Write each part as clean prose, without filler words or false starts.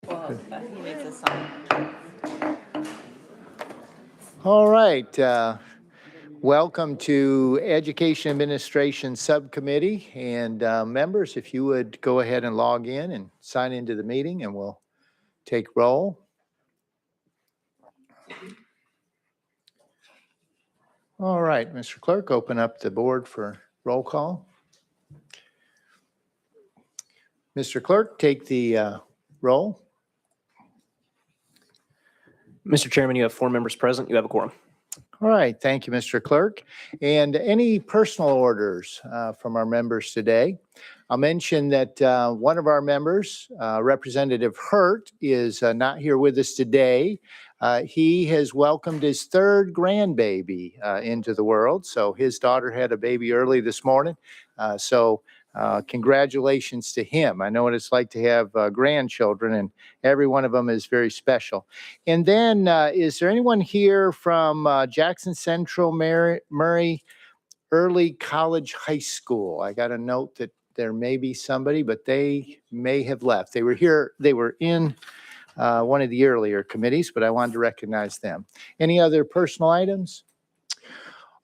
Well, he needs a sign. All right. Welcome to Education Administration Subcommittee. And members, if you would go ahead and log in and sign into the meeting, and we'll take roll. All right, Mr. Clerk, open up the board for roll call. Mr. Clerk, take the roll. Mr. Chairman, you have 4 members present. You have a quorum. All right, thank you, Mr. Clerk. And any personal orders from our members today? I'll mention that one of our members, Representative Hurt, is not here with us today. He has welcomed his 3rd grandbaby into the world. So his daughter had a baby early this morning. Congratulations to him. I know what it's like to have grandchildren, and every one of them is very special. And then is there anyone here from Jackson Central Murray Early College High School? I got a note that there may be somebody, but they may have left. They were here, they were in one of the earlier committees, but I wanted to recognize them. Any other personal items?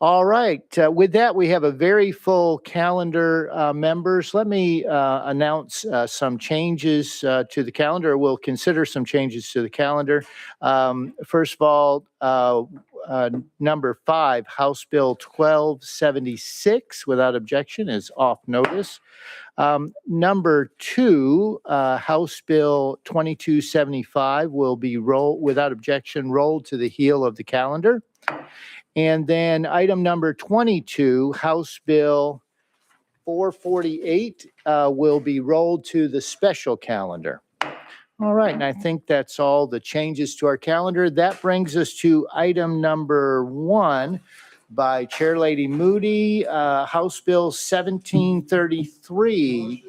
All right. With that, we have a very full calendar, members. Let me announce some changes to the calendar. We'll consider some changes to the calendar. First of all, number 5, House Bill 1276, without objection, is off notice. Number 2, House Bill 2275 will be without objection rolled to the heel of the calendar. And then item number 22, House Bill 448 will be rolled to the special calendar. All right, and I think that's all the changes to our calendar. That brings us to item number 1 by Chairlady Moody, House Bill 1733.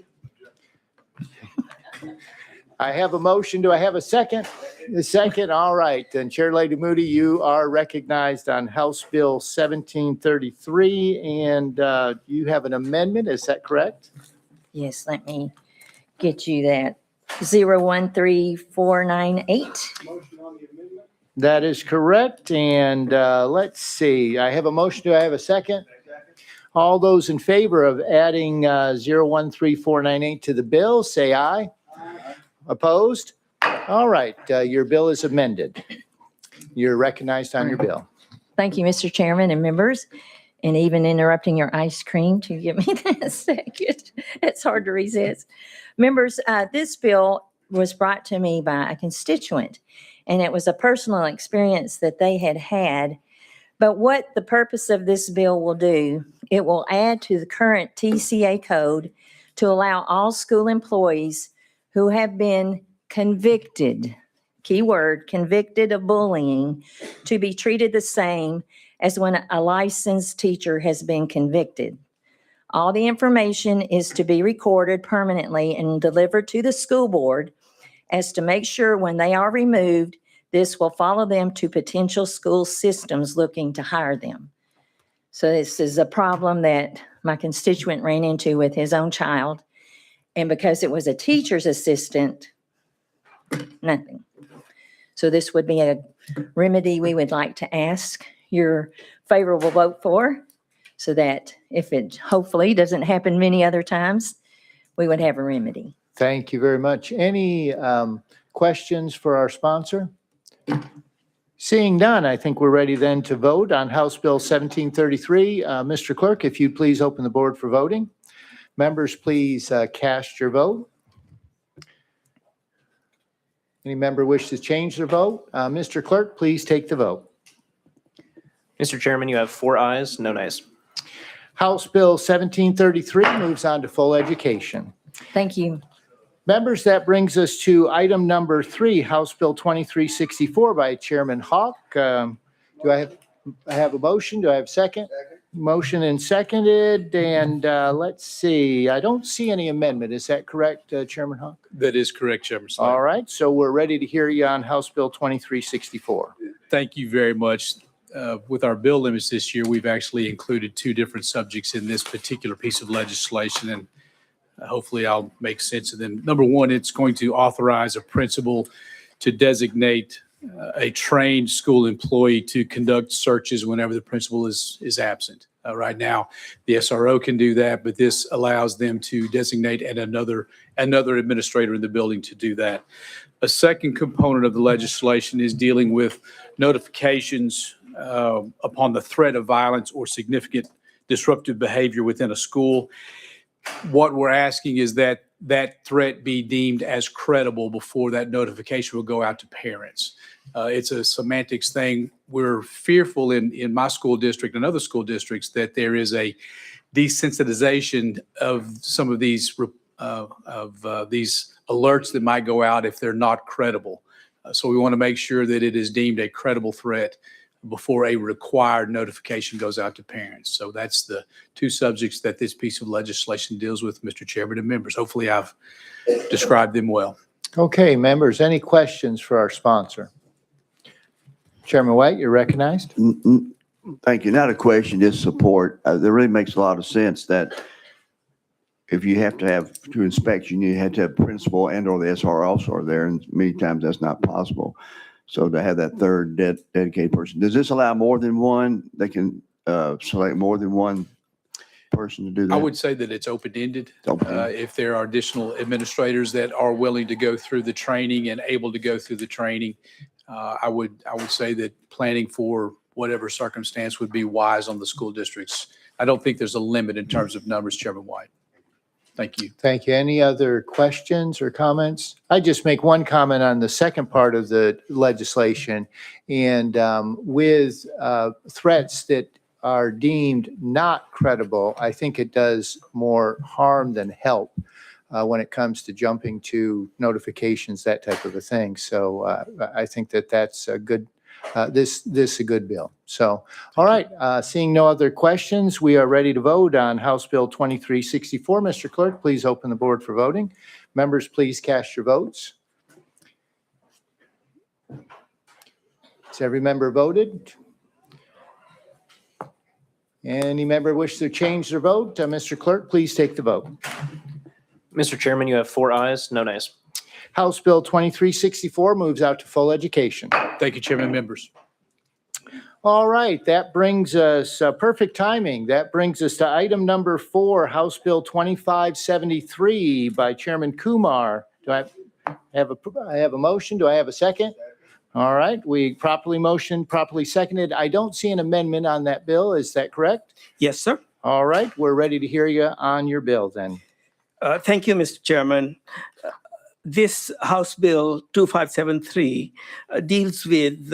I have a motion. Do I have a second? A second. All right. Then Chairlady Moody, you are recognized on House Bill 1733, and you have an amendment. Is that correct? Yes, let me get you that. 013498. That is correct. And let's see. I have a motion. Do I have a second? All those in favor of adding 013498 to the bill, say aye. Opposed? All right, your bill is amended. You're recognized on your bill. Thank you, Mr. Chairman and members, and even interrupting your ice cream to give me that second. It's hard to resist. Members, this bill was brought to me by a constituent, and it was a personal experience that they had had. But what the purpose of this bill will do, it will add to the current TCA code to allow all school employees who have been convicted, keyword, convicted of bullying, to be treated the same as when a licensed teacher has been convicted. All the information is to be recorded permanently and delivered to the school board as to make sure when they are removed, this will follow them to potential school systems looking to hire them. So this is a problem that my constituent ran into with his own child. And because it was a teacher's assistant, nothing. So this would be a remedy we would like to ask your favorable vote for, so that if it hopefully doesn't happen many other times, we would have a remedy. Thank you very much. Any questions for our sponsor? Seeing none, I think we're ready then to vote on House Bill 1733. Mr. Clerk, if you'd please open the board for voting. Members, please cast your vote. Any member wish to change their vote? Mr. Clerk, please take the vote. Mr. Chairman, you have 4 ayes, no nays. House Bill 1733 moves on to full education. Thank you. Members, that brings us to item number 3, House Bill 2364 by Chairman Hawk. Do I have a motion? Do I have a second? Motion and seconded, and let's see. I don't see any amendment. Is that correct, Chairman Hawk? That is correct, Chairman Slade. All right, so we're ready to hear you on House Bill 2364. Thank you very much. With our bill limits this year, we've actually included 2 different subjects in this particular piece of legislation, and Hopefully I'll make sense of them. Number one, it's going to authorize a principal to designate a trained school employee to conduct searches whenever the principal is absent. Right now, the SRO can do that, but this allows them to designate another administrator in the building to do that. A second component of the legislation is dealing with notifications upon the threat of violence or significant disruptive behavior within a school. What we're asking is that that threat be deemed as credible before that notification will go out to parents. It's a semantics thing. We're fearful in my school district and other school districts that there is a desensitization of some of these alerts that might go out if they're not credible. So we want to make sure that it is deemed a credible threat before a required notification goes out to parents. So that's the two subjects that this piece of legislation deals with, Mr. Chairman and members. Hopefully I've described them well. Okay, members, any questions for our sponsor? Chairman White, you're recognized. Thank you. Not a question, just support. That really makes a lot of sense that if you have to have to inspection, you have to have principal and or the SR also are there, and many times that's not possible. So to have that third dedicated person, does this allow more than one? They can select more than one person to do that? I would say that it's open-ended. Open-ended. If there are additional administrators that are willing to go through the training and able to go through the training, I would say that planning for whatever circumstance would be wise on the school districts. I don't think there's a limit in terms of numbers, Chairman White. Thank you. Thank you. Any other questions or comments? I just make one comment on the second part of the legislation. And with threats that are deemed not credible, I think it does more harm than help when it comes to jumping to notifications, that type of a thing. So I think that that's a good, this is a good bill. So, all right, seeing no other questions, we are ready to vote on House Bill 2364. Mr. Clerk, please open the board for voting. Members, please cast your votes. Has every member voted? Any member wish to change their vote? Mr. Clerk, please take the vote. Mr. Chairman, you have 4 ayes, no nays. House Bill 2364 moves out to full education. Thank you, Chairman and members. All right, that brings us perfect timing. That brings us to item number 4, House Bill 2573 by Chairman Kumar. Do I have a motion? Do I have a second? All right, we properly motioned, properly seconded. I don't see an amendment on that bill. Is that correct? Yes, sir. All right, we're ready to hear you on your bill then. Thank you, Mr. Chairman. This House Bill 2573 deals with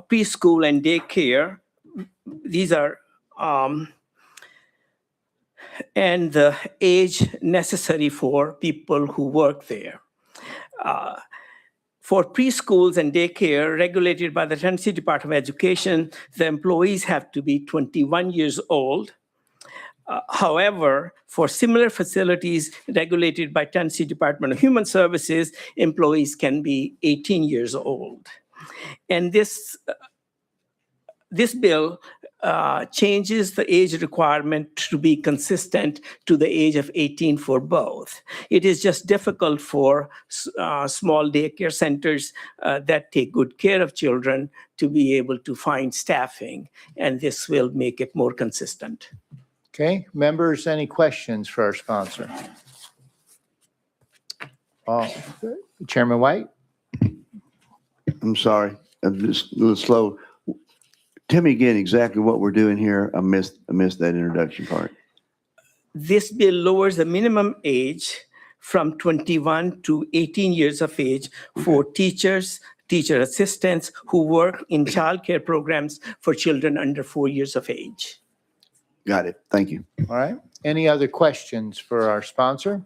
preschool and daycare. These are and the age necessary for people who work there. For preschools and daycare regulated by the Tennessee Department of Education, the employees have to be 21 years old. However, for similar facilities regulated by Tennessee Department of Human Services, employees can be 18 years old. And this bill changes the age requirement to be consistent to the age of 18 for both. It is just difficult for small daycare centers that take good care of children to be able to find staffing, and this will make it more consistent. Okay, members, any questions for our sponsor? Chairman White? I'm sorry, I'm just a little slow. Tell me again exactly what we're doing here. I missed that introduction part. This bill lowers the minimum age from 21 to 18 years of age for teachers, teacher assistants who work in childcare programs for children under 4 years of age. Got it. Thank you. All right. Any other questions for our sponsor?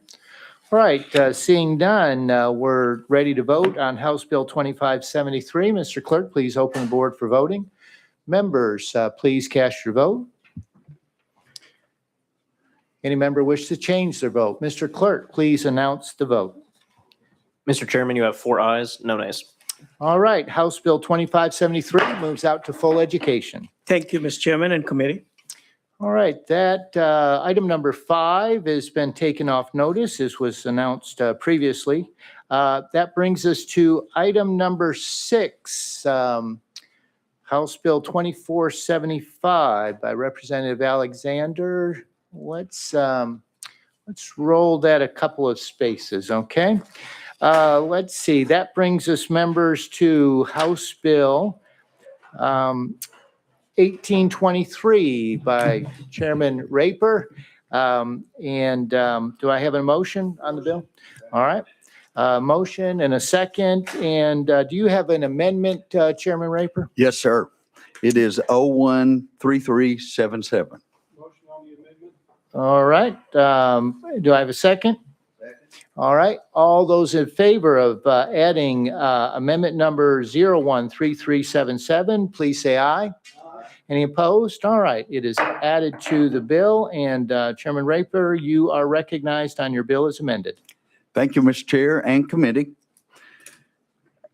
All right. Seeing none, we're ready to vote on House Bill 2573. Mr. Clerk, please open the board for voting. Members, please cast your vote. Any member wish to change their vote? Mr. Clerk, please announce the vote. Mr. Chairman, you have 4 ayes, no nays. All right. House Bill 2573 moves out to full education. Thank you, Mr. Chairman and committee. All right, that item number 5 has been taken off notice, as was announced previously. That brings us to item number 6, House Bill 2475 by Representative Alexander. Let's roll that a couple of spaces, okay? Let's see, that brings us, members, to House Bill 1823 by Chairman Raper. Do I have a motion on the bill? All right. Motion and a second. And do you have an amendment, Chairman Raper? Yes, sir. It is 013377. All right. Do I have a second? All right. All those in favor of adding amendment number 013377, please say aye. Any opposed? All right. It is added to the bill. And Chairman Raper, you are recognized on your bill as amended. Thank you, Mr. Chair and committee.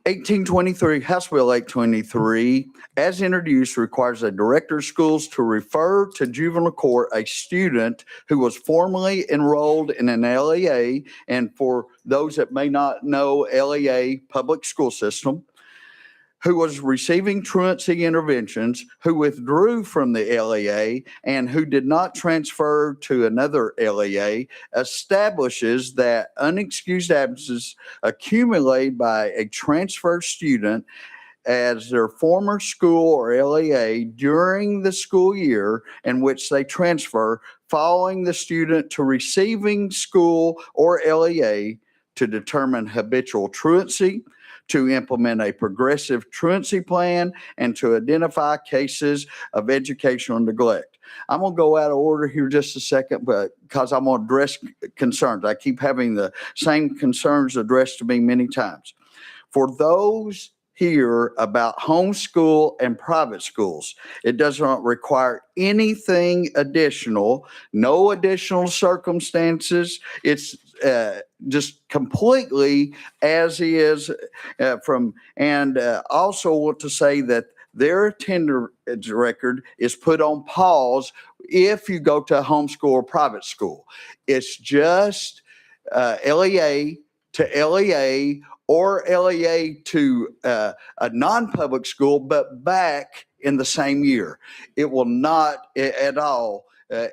1823, House Bill 823, as introduced, requires a director of schools to refer to juvenile court a student who was formerly enrolled in an LEA, and for those that may not know LEA, public school system, who was receiving truancy interventions, who withdrew from the LEA, and who did not transfer to another LEA, establishes that unexcused absences accumulated by a transfer student as their former school or LEA during the school year in which they transfer, following the student to receiving school or LEA to determine habitual truancy, to implement a progressive truancy plan, and to identify cases of educational neglect. I'm going to go out of order here just a second, but because I'm going to address concerns. I keep having the same concerns addressed to me many times. For those here about homeschool and private schools, it does not require anything additional, no additional circumstances. It's just completely as is also want to say that their attendance record is put on pause if you go to a homeschool or private school. It's just LEA to LEA or LEA to a non-public school, but back in the same year. It will not at all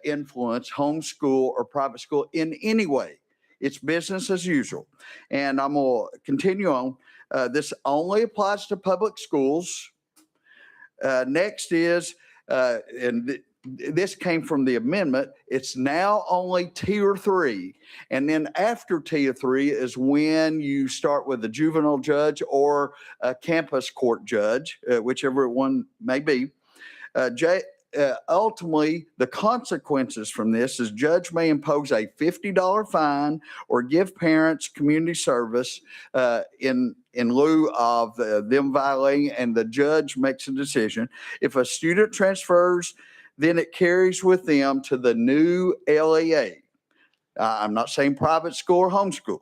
influence homeschool or private school in any way. It's business as usual. And I'm going to continue on. This only applies to public schools. Next is, this came from the amendment, it's now only Tier 3. And then after Tier 3 is when you start with a juvenile judge or a campus court judge, whichever one may be. Ultimately, the consequences from this is judge may impose a $50 fine or give parents community service in lieu of them violating, and the judge makes a decision. If a student transfers, then it carries with them to the new LEA. I'm not saying private school or homeschool.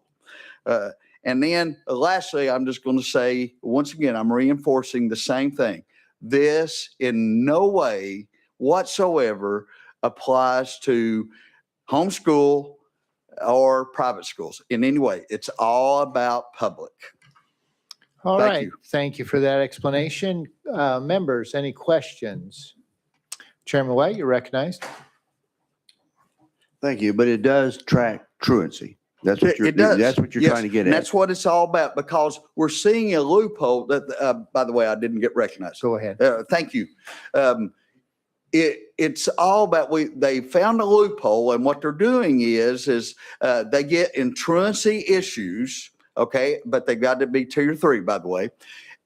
And then lastly, I'm just going to say, once again, I'm reinforcing the same thing. This in no way whatsoever applies to homeschool or private schools in any way. It's all about public. All Thank right. you. Thank you for that explanation. Members, any questions? Chairman White, you're recognized. Thank you, but it does track truancy. That's what It does. That's what you're Yes, trying to get and at. that's what it's all about, because we're seeing a loophole that, by the way, I didn't get recognized. Go ahead. Thank you. It's all about, they found a loophole, and what they're doing is they get in truancy issues, okay, but they've got to be Tier 3, by the way.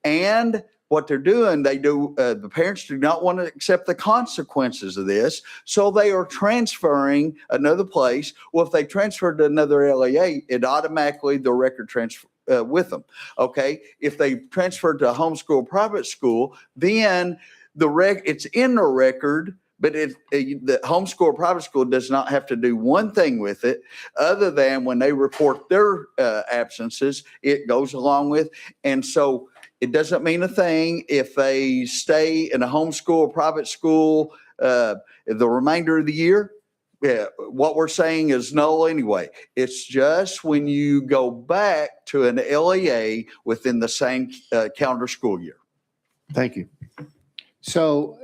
And what they're doing, the parents do not want to accept the consequences of this, so they are transferring another place. Well, if they transfer to another LEA, it automatically, the record transfer with them, okay? If they transfer to a homeschool private school, then it's in the record, but the homeschool or private school does not have to do one thing with it other than when they report their absences, it goes along with. And so it doesn't mean a thing if they stay in a homeschool or private school the remainder of the year, what we're saying is null anyway. It's just when you go back to an LEA within the same calendar school year. Thank you. So,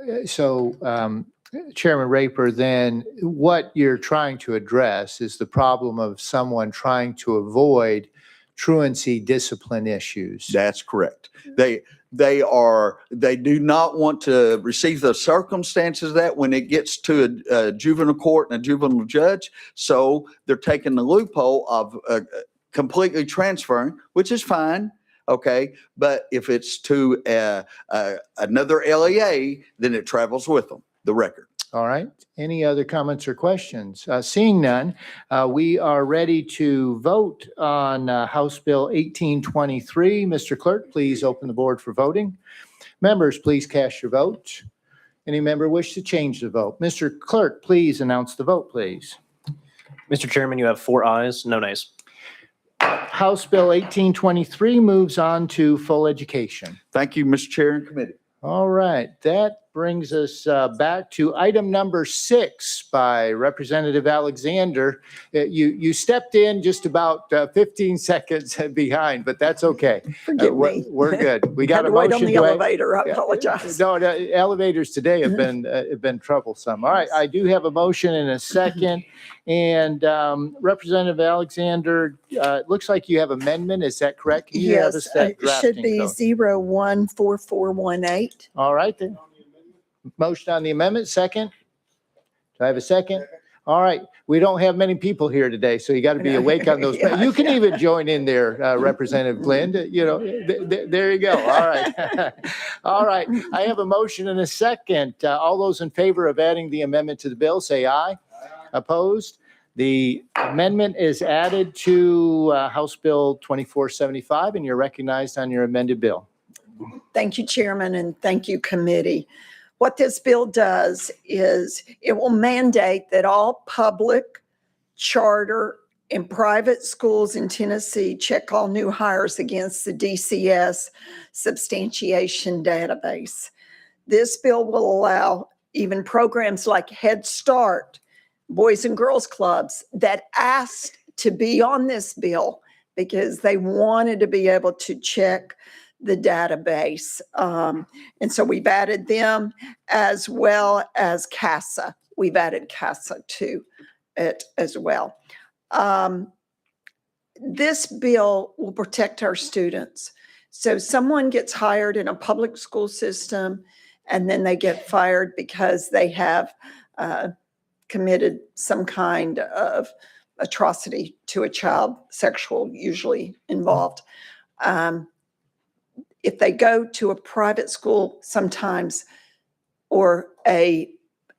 Chairman Raper, then what you're trying to address is the problem of someone trying to avoid truancy discipline issues. That's correct. They do not want to receive the circumstances of that when it gets to a juvenile court and a juvenile judge. So they're taking the loophole of completely transferring, which is fine. Okay. But if it's to another LEA, then it travels with them, the record. All right. Any other comments or questions? Seeing none, we are ready to vote on House Bill 1823. Mr. Clerk, please open the board for voting. Members, please cast your vote. Any member wish to change the vote? Mr. Clerk, please announce the vote, please. Mr. Chairman, you have 4 ayes, no nays. House Bill 1823 moves on to full education. Thank you, Mr. Chair and committee. All right, that brings us back to item number 6 by Representative Alexander. You stepped in just about 15 seconds behind, but that's okay. Forgive me. We're good. We got Had a to wait motion. on the elevator. I apologize. No, the elevators today have been troublesome. All right, I do have a motion and a second. And Representative Alexander, it looks like you have amendment. Is that correct? Can you have us Yes, that it should drafting be code? 014418. All right, then. Motion on the amendment, second? Do I have a second? All right, we don't have many people here today, so you got to be awake on those. Yeah, You can yeah. even join in there, Representative Glenn. You know, there you go. All right. All right, I have a motion and a second. All those in favor of adding the amendment to the bill, say aye. Opposed? The amendment is added to House Bill 2475, and you're recognized on your amended bill. Thank you, Chairman, and thank you, committee. What this bill does is it will mandate that all public, charter, and private schools in Tennessee check all new hires against the DCS substantiation database. This bill will allow even programs like Head Start, Boys and Girls Clubs that asked to be on this bill because they wanted to be able to check the database. And so we've added them as well as CASA. We've added CASA to it as well. This bill will protect our students. So someone gets hired in a public school system and then they get fired because they have committed some kind of atrocity to a child, sexual usually involved. If they go to a private school sometimes or a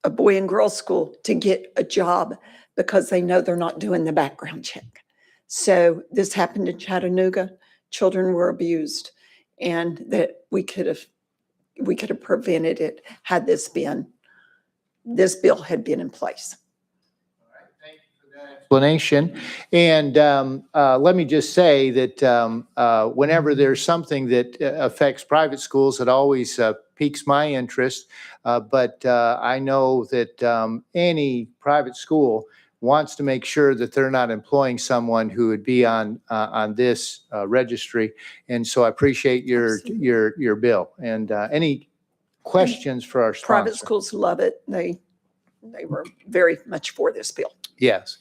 boy and girl school to get a job because they know they're not doing the background check. So this happened in Chattanooga. Children were abused and that we could have prevented it had this bill had been in place. Explanation. And let me just say that whenever there's something that affects private schools, it always piques my interest. But I know that any private school wants to make sure that they're not employing someone who would be on this registry. And so I appreciate your bill. And any questions for our sponsor? Private schools love it. They were very much for this bill. Yes.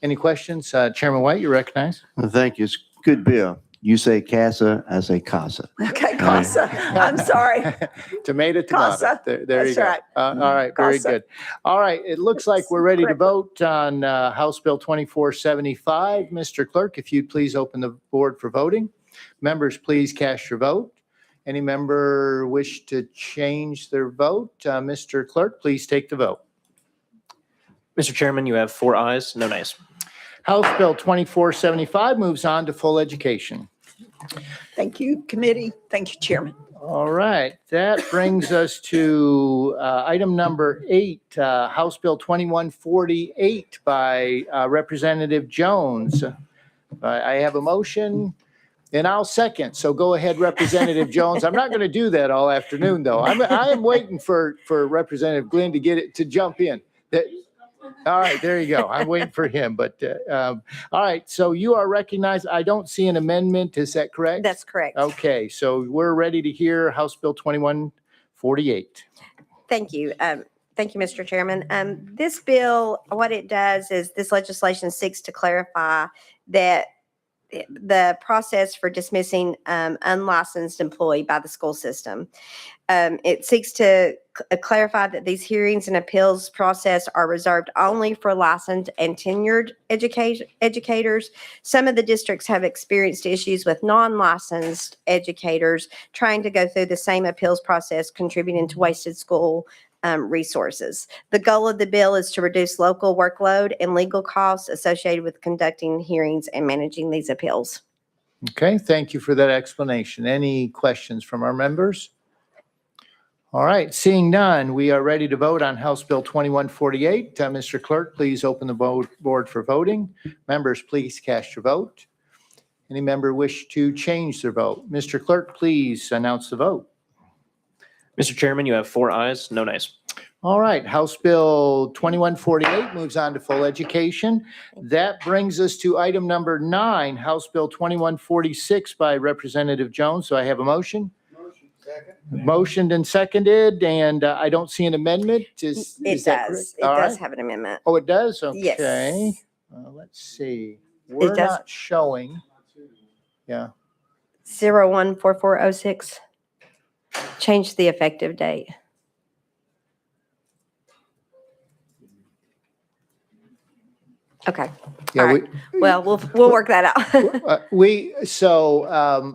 Any questions? Chairman White, you recognize? Well, thank you. It's a good bill. You say CASA, I say CASA. Okay, CASA. I'm sorry. Tomato. CASA. There you That's go. right. All right, very CASA. good. All right, it looks like we're ready to Correct. vote on House Bill 2475. Mr. Clerk, if you'd please open the board for voting. Members, please cast your vote. Any member wish to change their vote? Mr. Clerk, please take the vote. Mr. Chairman, you have 4 ayes, no nays. House Bill 2475 moves on to full education. Thank you, committee. Thank you, Chairman. All right, that brings us to item number 8, House Bill 2148 by Representative Jones. I have a motion. And I'll second. So go ahead, Representative Jones. I'm not going to do that all afternoon, though. I am waiting for Representative Glenn to get it to jump in. All right, there you go. I'm waiting for him. But all right, so you are recognized. I don't see an amendment. Is that correct? That's correct. Okay, so we're ready to hear House Bill 2148. Thank you. Thank you, Mr. Chairman. This bill, what it does is this legislation seeks to clarify that the process for dismissing unlicensed employee by the school system. It seeks to clarify that these hearings and appeals process are reserved only for licensed and tenured educators. Some of the districts have experienced issues with non-licensed educators trying to go through the same appeals process, contributing to wasted school resources. The goal of the bill is to reduce local workload and legal costs associated with conducting hearings and managing these appeals. Okay, thank you for that explanation. Any questions from our members? All right, seeing none, we are ready to vote on House Bill 2148. Mr. Clerk, please open the board for voting. Members, please cast your vote. Any member wish to change their vote? Mr. Clerk, please announce the vote. Mr. Chairman, you have 4 ayes, no nays. All right, House Bill 2148 moves on to full education. That brings us to item number 9, House Bill 2146 by Representative Jones. So I have a motion. Motioned and seconded, and I don't see an amendment. Is It that does. correct? It All does right. have an amendment. Oh, it does? Yes. Okay. Let's see. We're does. not showing. Yeah. 014406. Change the effective date. Okay. Yeah, All right. Well, we'll work that out.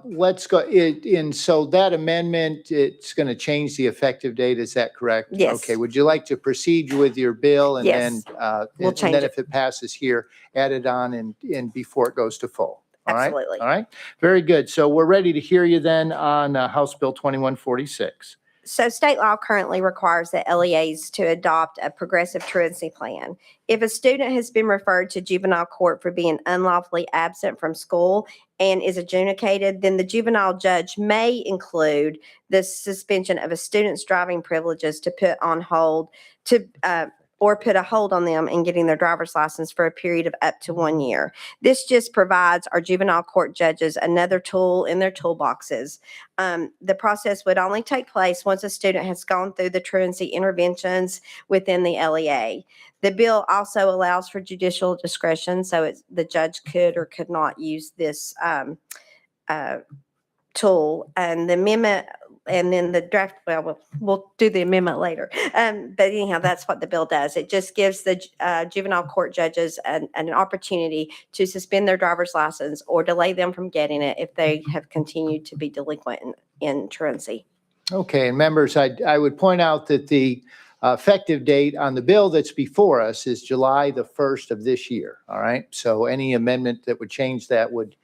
Let's go, and so that amendment, it's going to change the effective date, is that correct? Yes. Okay, would you like to proceed with your bill? And then, Yes. We'll and change then it. if it passes here, add it on and before it goes to full? All right? Absolutely. All right, very good. So we're ready to hear you then on House Bill 2146. So state law currently requires the LEAs to adopt a progressive truancy plan. If a student has been referred to juvenile court for being unlawfully absent from school and is adjudicated, then the juvenile judge may include the suspension of a student's driving privileges to put on hold or put a hold on them in getting their driver's license for a period of up to 1 year. This just provides our juvenile court judges another tool in their toolboxes. The process would only take place once a student has gone through the truancy interventions within the LEA. The bill also allows for judicial discretion, so the judge could or could not use this tool. And the amendment, and then the draft, well, we'll do the amendment later. But anyhow, that's what the bill does. It just gives the juvenile court judges an opportunity to suspend their driver's license or delay them from getting it if they have continued to be delinquent in truancy. Okay, and members, I would point out that the effective date on the bill that's before us is July the 1st of this year, all right? So any amendment that would change that we'd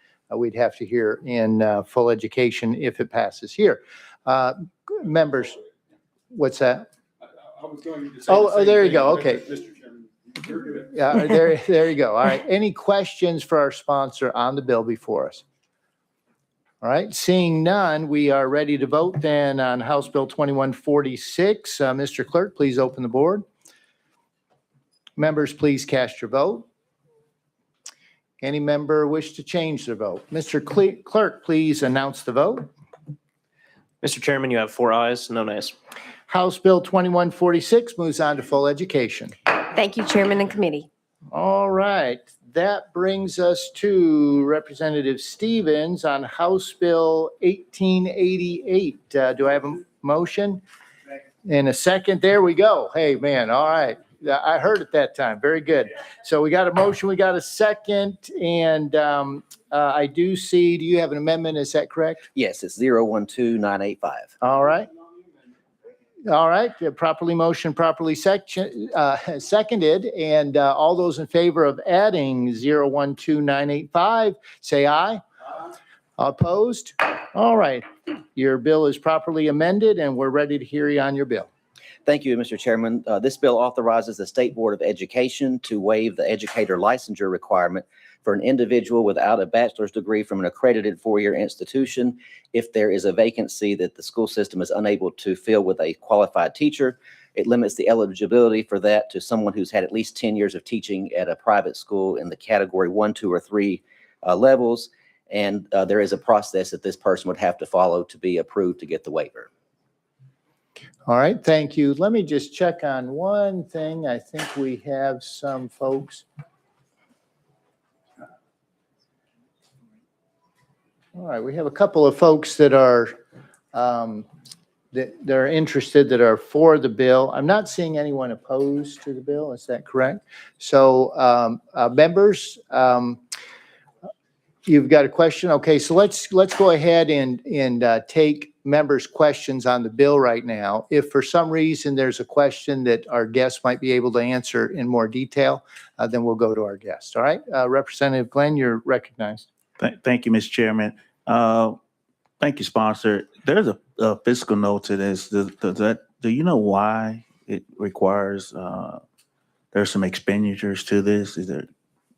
have to hear in full education if it passes here. Members, what's that? I was going to say Oh, there you go, okay. Mr. Chairman, you're good. Yeah, there you go. All right. Any questions for our sponsor on the bill before us? All right. Seeing none, we are ready to vote then on House Bill 2146. Mr. Clerk, please open the board. Members, please cast your vote. Any member wish to change their vote? Mr. Clerk, please announce the vote. Mr. Chairman, you have 4 ayes, no nays. House Bill 2146 moves on to full education. Thank you, Chairman and Committee. All right, that brings us to Representative Stevens on House Bill 1888. Do I have a motion? In a second, there we go. Hey, man, all right. I heard it that time. Very good. So we got a motion, we got a second, and I do see, do you have an amendment? Is that correct? Yes, it's 012985. All right. All right, properly motioned, properly seconded, and all those in favor of adding 012985, say aye. Opposed? All right, your bill is properly amended, and we're ready to hear you on your bill. Thank you, Mr. Chairman. This bill authorizes the State Board of Education to waive the educator licensure requirement for an individual without a bachelor's degree from an accredited four-year institution if there is a vacancy that the school system is unable to fill with a qualified teacher. It limits the eligibility for that to someone who's had at least 10 years of teaching at a private school in the category 1, 2, or 3 levels. And there is a process that this person would have to follow to be approved to get the waiver. All right, thank you. Let me just check on one thing. I think we have some folks. All right, we have a couple of folks that are that are interested, that are for the bill. I'm not seeing anyone opposed to the bill. Is that correct? So members, you've got a question? Okay, so let's go ahead and take members' questions on the bill right now. If for some reason there's a question that our guests might be able to answer in more detail, then we'll go to our guest. All right, Representative Glenn, you're recognized. Thank you, Mr. Chairman. Thank you, sponsor. There's a fiscal note to this. Do you know why it requires, there's some expenditures to this?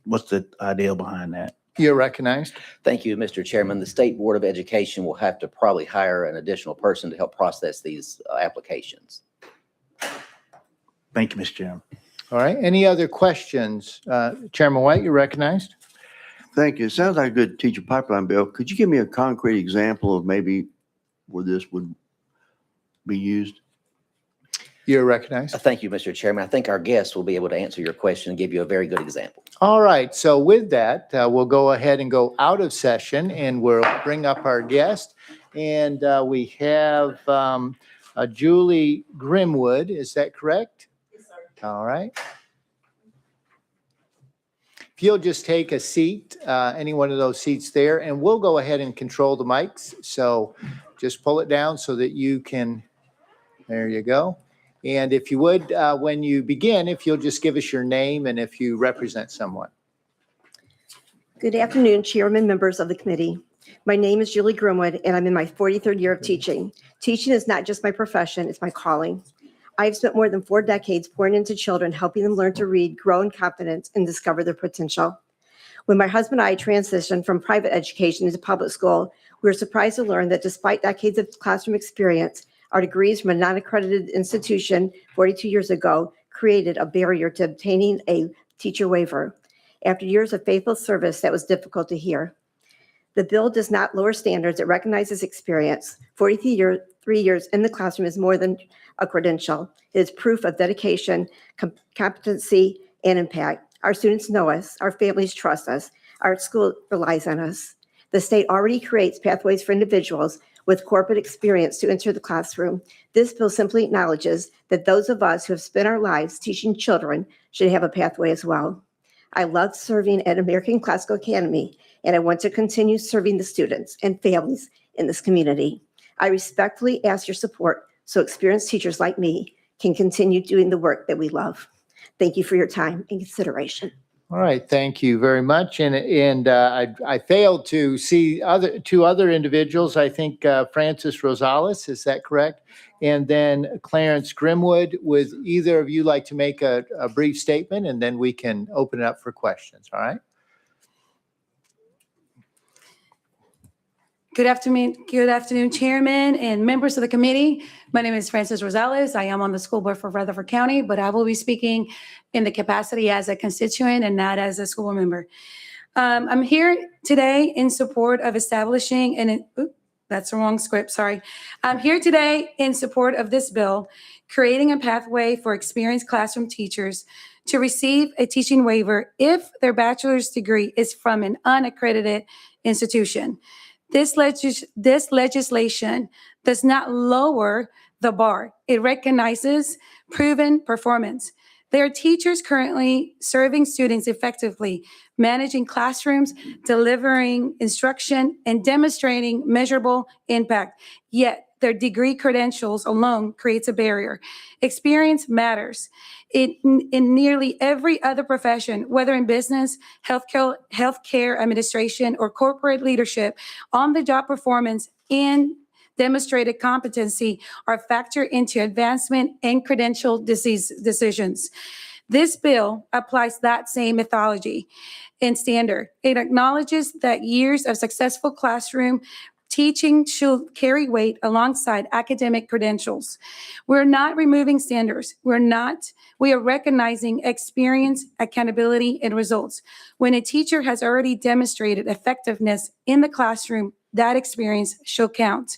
What's the idea behind that? You're recognized. Thank you, Mr. Chairman. The State Board of Education will have to probably hire an additional person to help process these applications. Thank you, Mr. Chairman. All right, any other questions? Chairman White, you're recognized. Thank you. It sounds like a good teacher pipeline bill. Could you give me a concrete example of maybe where this would be used? You're recognized. Thank you, Mr. Chairman. I think our guests will be able to answer your question and give you a very good example. All right, so with that, we'll go ahead and go out of session and we'll bring up our guest. And we have Julie Grimwood, is that correct? Yes, sir. All right. If you'll just take a seat, any one of those seats there, and we'll go ahead and control the mics. So just pull it down so that you can, there you go. And if you would, when you begin, if you'll just give us your name and if you represent someone. Good afternoon, Chairman, members of the committee. My name is Julie Grimwood, and I'm in my 43rd year of teaching. Teaching is not just my profession, it's my calling. I've spent more than 4 decades pouring into children, helping them learn to read, grow in confidence, and discover their potential. When my husband and I transitioned from private education into public school, we were surprised to learn that despite decades of classroom experience, our degrees from a non-accredited institution 42 years ago created a barrier to obtaining a teacher waiver. After years of faithful service, that was difficult to hear. The bill does not lower standards. It recognizes experience. 43 years in the classroom is more than a credential. It is proof of dedication, competency, and impact. Our students know us. Our families trust us. Our school relies on us. The state already creates pathways for individuals with corporate experience to enter the classroom. This bill simply acknowledges that those of us who have spent our lives teaching children should have a pathway as well. I love serving at American Classical Academy, and I want to continue serving the students and families in this community. I respectfully ask your support so experienced teachers like me can continue doing the work that we love. Thank you for your time and consideration. All right, thank you very much. And I failed to see two other individuals. I think Francis Rosales, is that correct? And then Clarence Grimwood. Would either of you like to make a brief statement, and then we can open it up for questions? All right. Good afternoon, Chairman and members of the committee. My name is Francis Rosales. I am on the school board for Rutherford County, but I will be speaking in the capacity as a constituent and not as a school board member. I'm here today in support of establishing that's the wrong script, sorry. I'm here today in support of this bill, creating a pathway for experienced classroom teachers to receive a teaching waiver if their bachelor's degree is from an unaccredited institution. This legislation does not lower the bar. It recognizes proven performance. There are teachers currently serving students effectively, managing classrooms, delivering instruction, and demonstrating measurable impact. Yet their degree credentials alone creates a barrier. Experience matters. In nearly every other profession, whether in business, healthcare administration, or corporate leadership, on-the-job performance and demonstrated competency are factored into advancement and credential decisions. This bill applies that same methodology. and standard. It acknowledges that years of successful classroom teaching should carry weight alongside academic credentials. We're not removing standards. We are recognizing experience, accountability, and results. When a teacher has already demonstrated effectiveness in the classroom, that experience should count.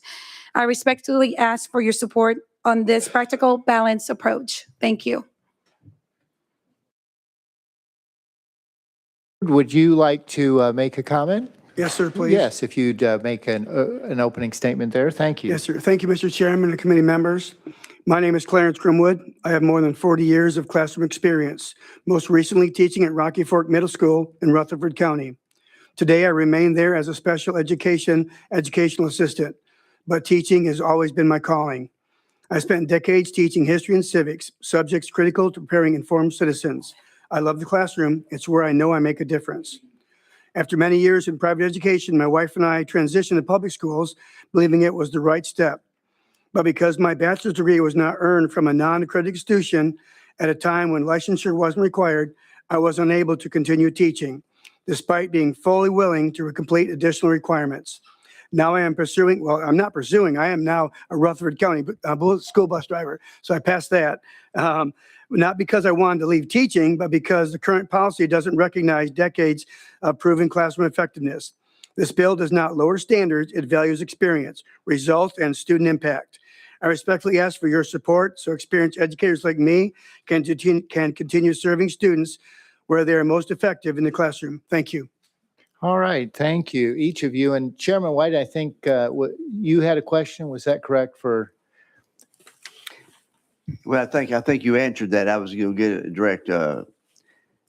I respectfully ask for your support on this practical, balanced approach. Thank you. Would you like to make a comment? Yes, sir, please. Yes, if you'd make an opening statement there. Thank you. Yes, sir. Thank you, Mr. Chairman and committee members. My name is Clarence Grimwood. I have more than 40 years of classroom experience, most recently teaching at Rocky Fork Middle School in Rutherford County. Today, I remain there as a special educational assistant, but teaching has always been my calling. I spent decades teaching history and civics, subjects critical to preparing informed citizens. I love the classroom. It's where I know I make a difference. After many years in private education, my wife and I transitioned to public schools, believing it was the right step. But because my bachelor's degree was not earned from a non-accredited institution at a time when licensure wasn't required, I was unable to continue teaching, despite being fully willing to complete additional requirements. Now I am pursuing, well, I'm not pursuing, I am now a Rutherford County school bus driver, so I passed that. Not because I wanted to leave teaching, but because the current policy doesn't recognize decades of proven classroom effectiveness. This bill does not lower standards, it values experience, results, and student impact. I respectfully ask for your support so experienced educators like me can continue serving students where they are most effective in the classroom. Thank you. All right, thank you, each of you. And Chairman White, I think you had a question. Was that correct for? Well, I think you answered that. I was going to get a direct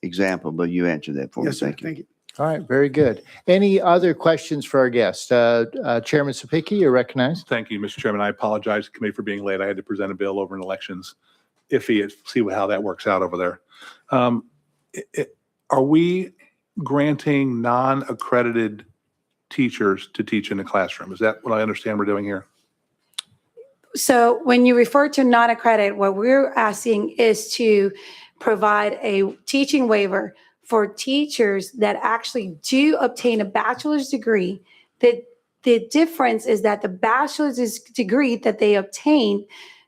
example, but you answered that for me. Yes, sir. Thank you. Thank you. All right, very good. Any other questions for our guest? Chairman Sapicki, you're recognized. Thank you, Mr. Chairman. I apologize to the committee for being late. I had to present a bill over in elections. Iffy, see how that works out over there. Are we granting non-accredited teachers to teach in the classroom? Is that what I understand we're doing here? So when you refer to non-accredited, what we're asking is to provide a teaching waiver for teachers that actually do obtain a bachelor's degree. The difference is that the bachelor's degree that they obtained,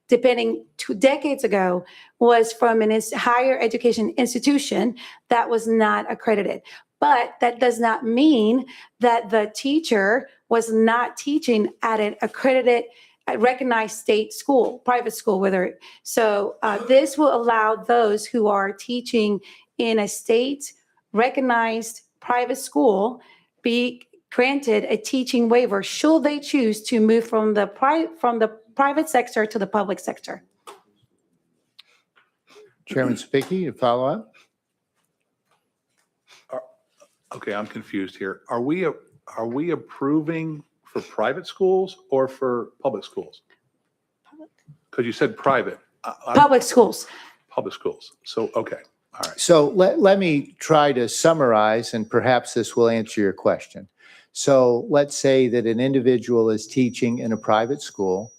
depending 2 decades ago, was from an higher education institution that was not accredited. But that does not mean that the teacher was not teaching at an accredited, recognized state school, private school, this will allow those who are teaching in a state recognized private school be granted a teaching waiver should they choose to move from the private sector to the public sector. Chairman Sapicki, to follow up. Okay, I'm confused here. Are we approving for private schools or for public schools? Because you said private. Public schools. Public schools. So, okay. All right. So let me try to summarize, and perhaps this will answer your question. So let's say that an individual is teaching in a private school.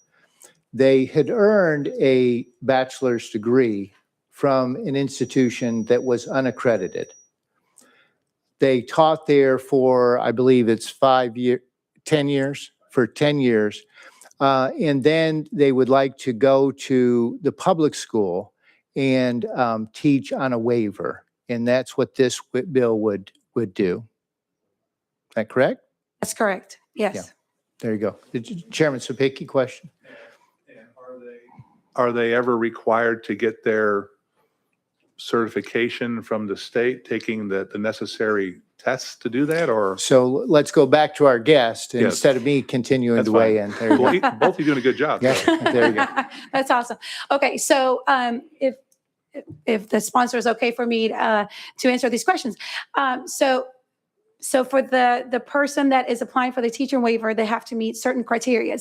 They had earned a bachelor's degree from an institution that was unaccredited. They taught there for, I believe it's 10 years, for 10 years. And then they would like to go to the public school and teach on a waiver. And that's what this bill would do. Is that correct? That's correct. Yes. Yeah. There you go. Chairman Sapicki, question? And are they ever required to get their certification from the state, taking the necessary tests to do that, or? So let's go back to our guest Yes. instead of me continuing That's to weigh fine. in. There you go. Well, both of you doing a good job. Yeah, there you go. That's awesome. Okay, so if the sponsor is okay for me to answer these questions. So for the person that is applying for the teacher waiver, they have to meet certain criteria.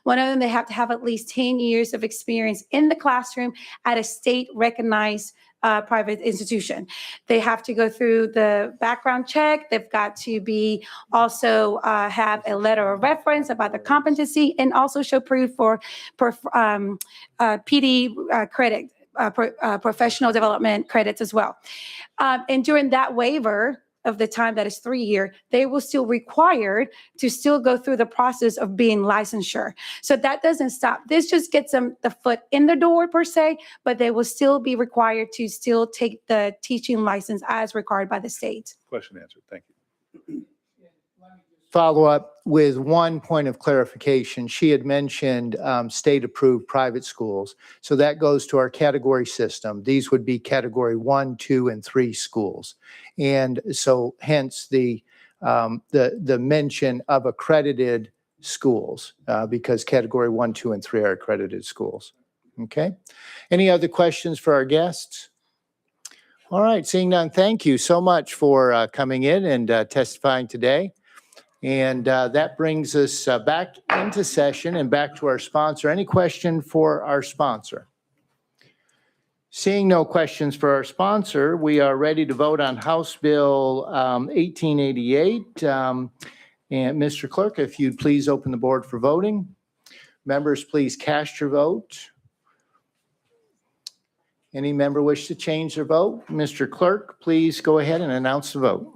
One of them, they have to have at least 10 years of experience in the classroom at a state recognized private institution. They have to go through the background check. They've got to be also have a letter of reference about the competency and also show proof for PD credit, professional development credits as well. And during that waiver, of the time that is 3 year, they will still required to still go through the process of being licensure. So that doesn't stop. This just gets them the foot in the door per se, but they will still be required to still take the teaching license as required by the state. Question answered. Thank you. Follow up with one point of clarification. She had mentioned state-approved private schools. So that goes to our category system. These would be category 1, 2, and 3 schools. And so hence the mention of accredited schools because category 1, 2, and 3 are accredited schools. Okay. Any other questions for our guests? All right. Seeing none, thank you so much for coming in and testifying today. And that brings us back into session and back to our sponsor. Any question for our sponsor? Seeing no questions for our sponsor, we are ready to vote on House Bill 1888. And Mr. Clerk, if you'd please open the board for voting. Members, please cast your vote. Any member wish to change their vote? Mr. Clerk, please go ahead and announce the vote.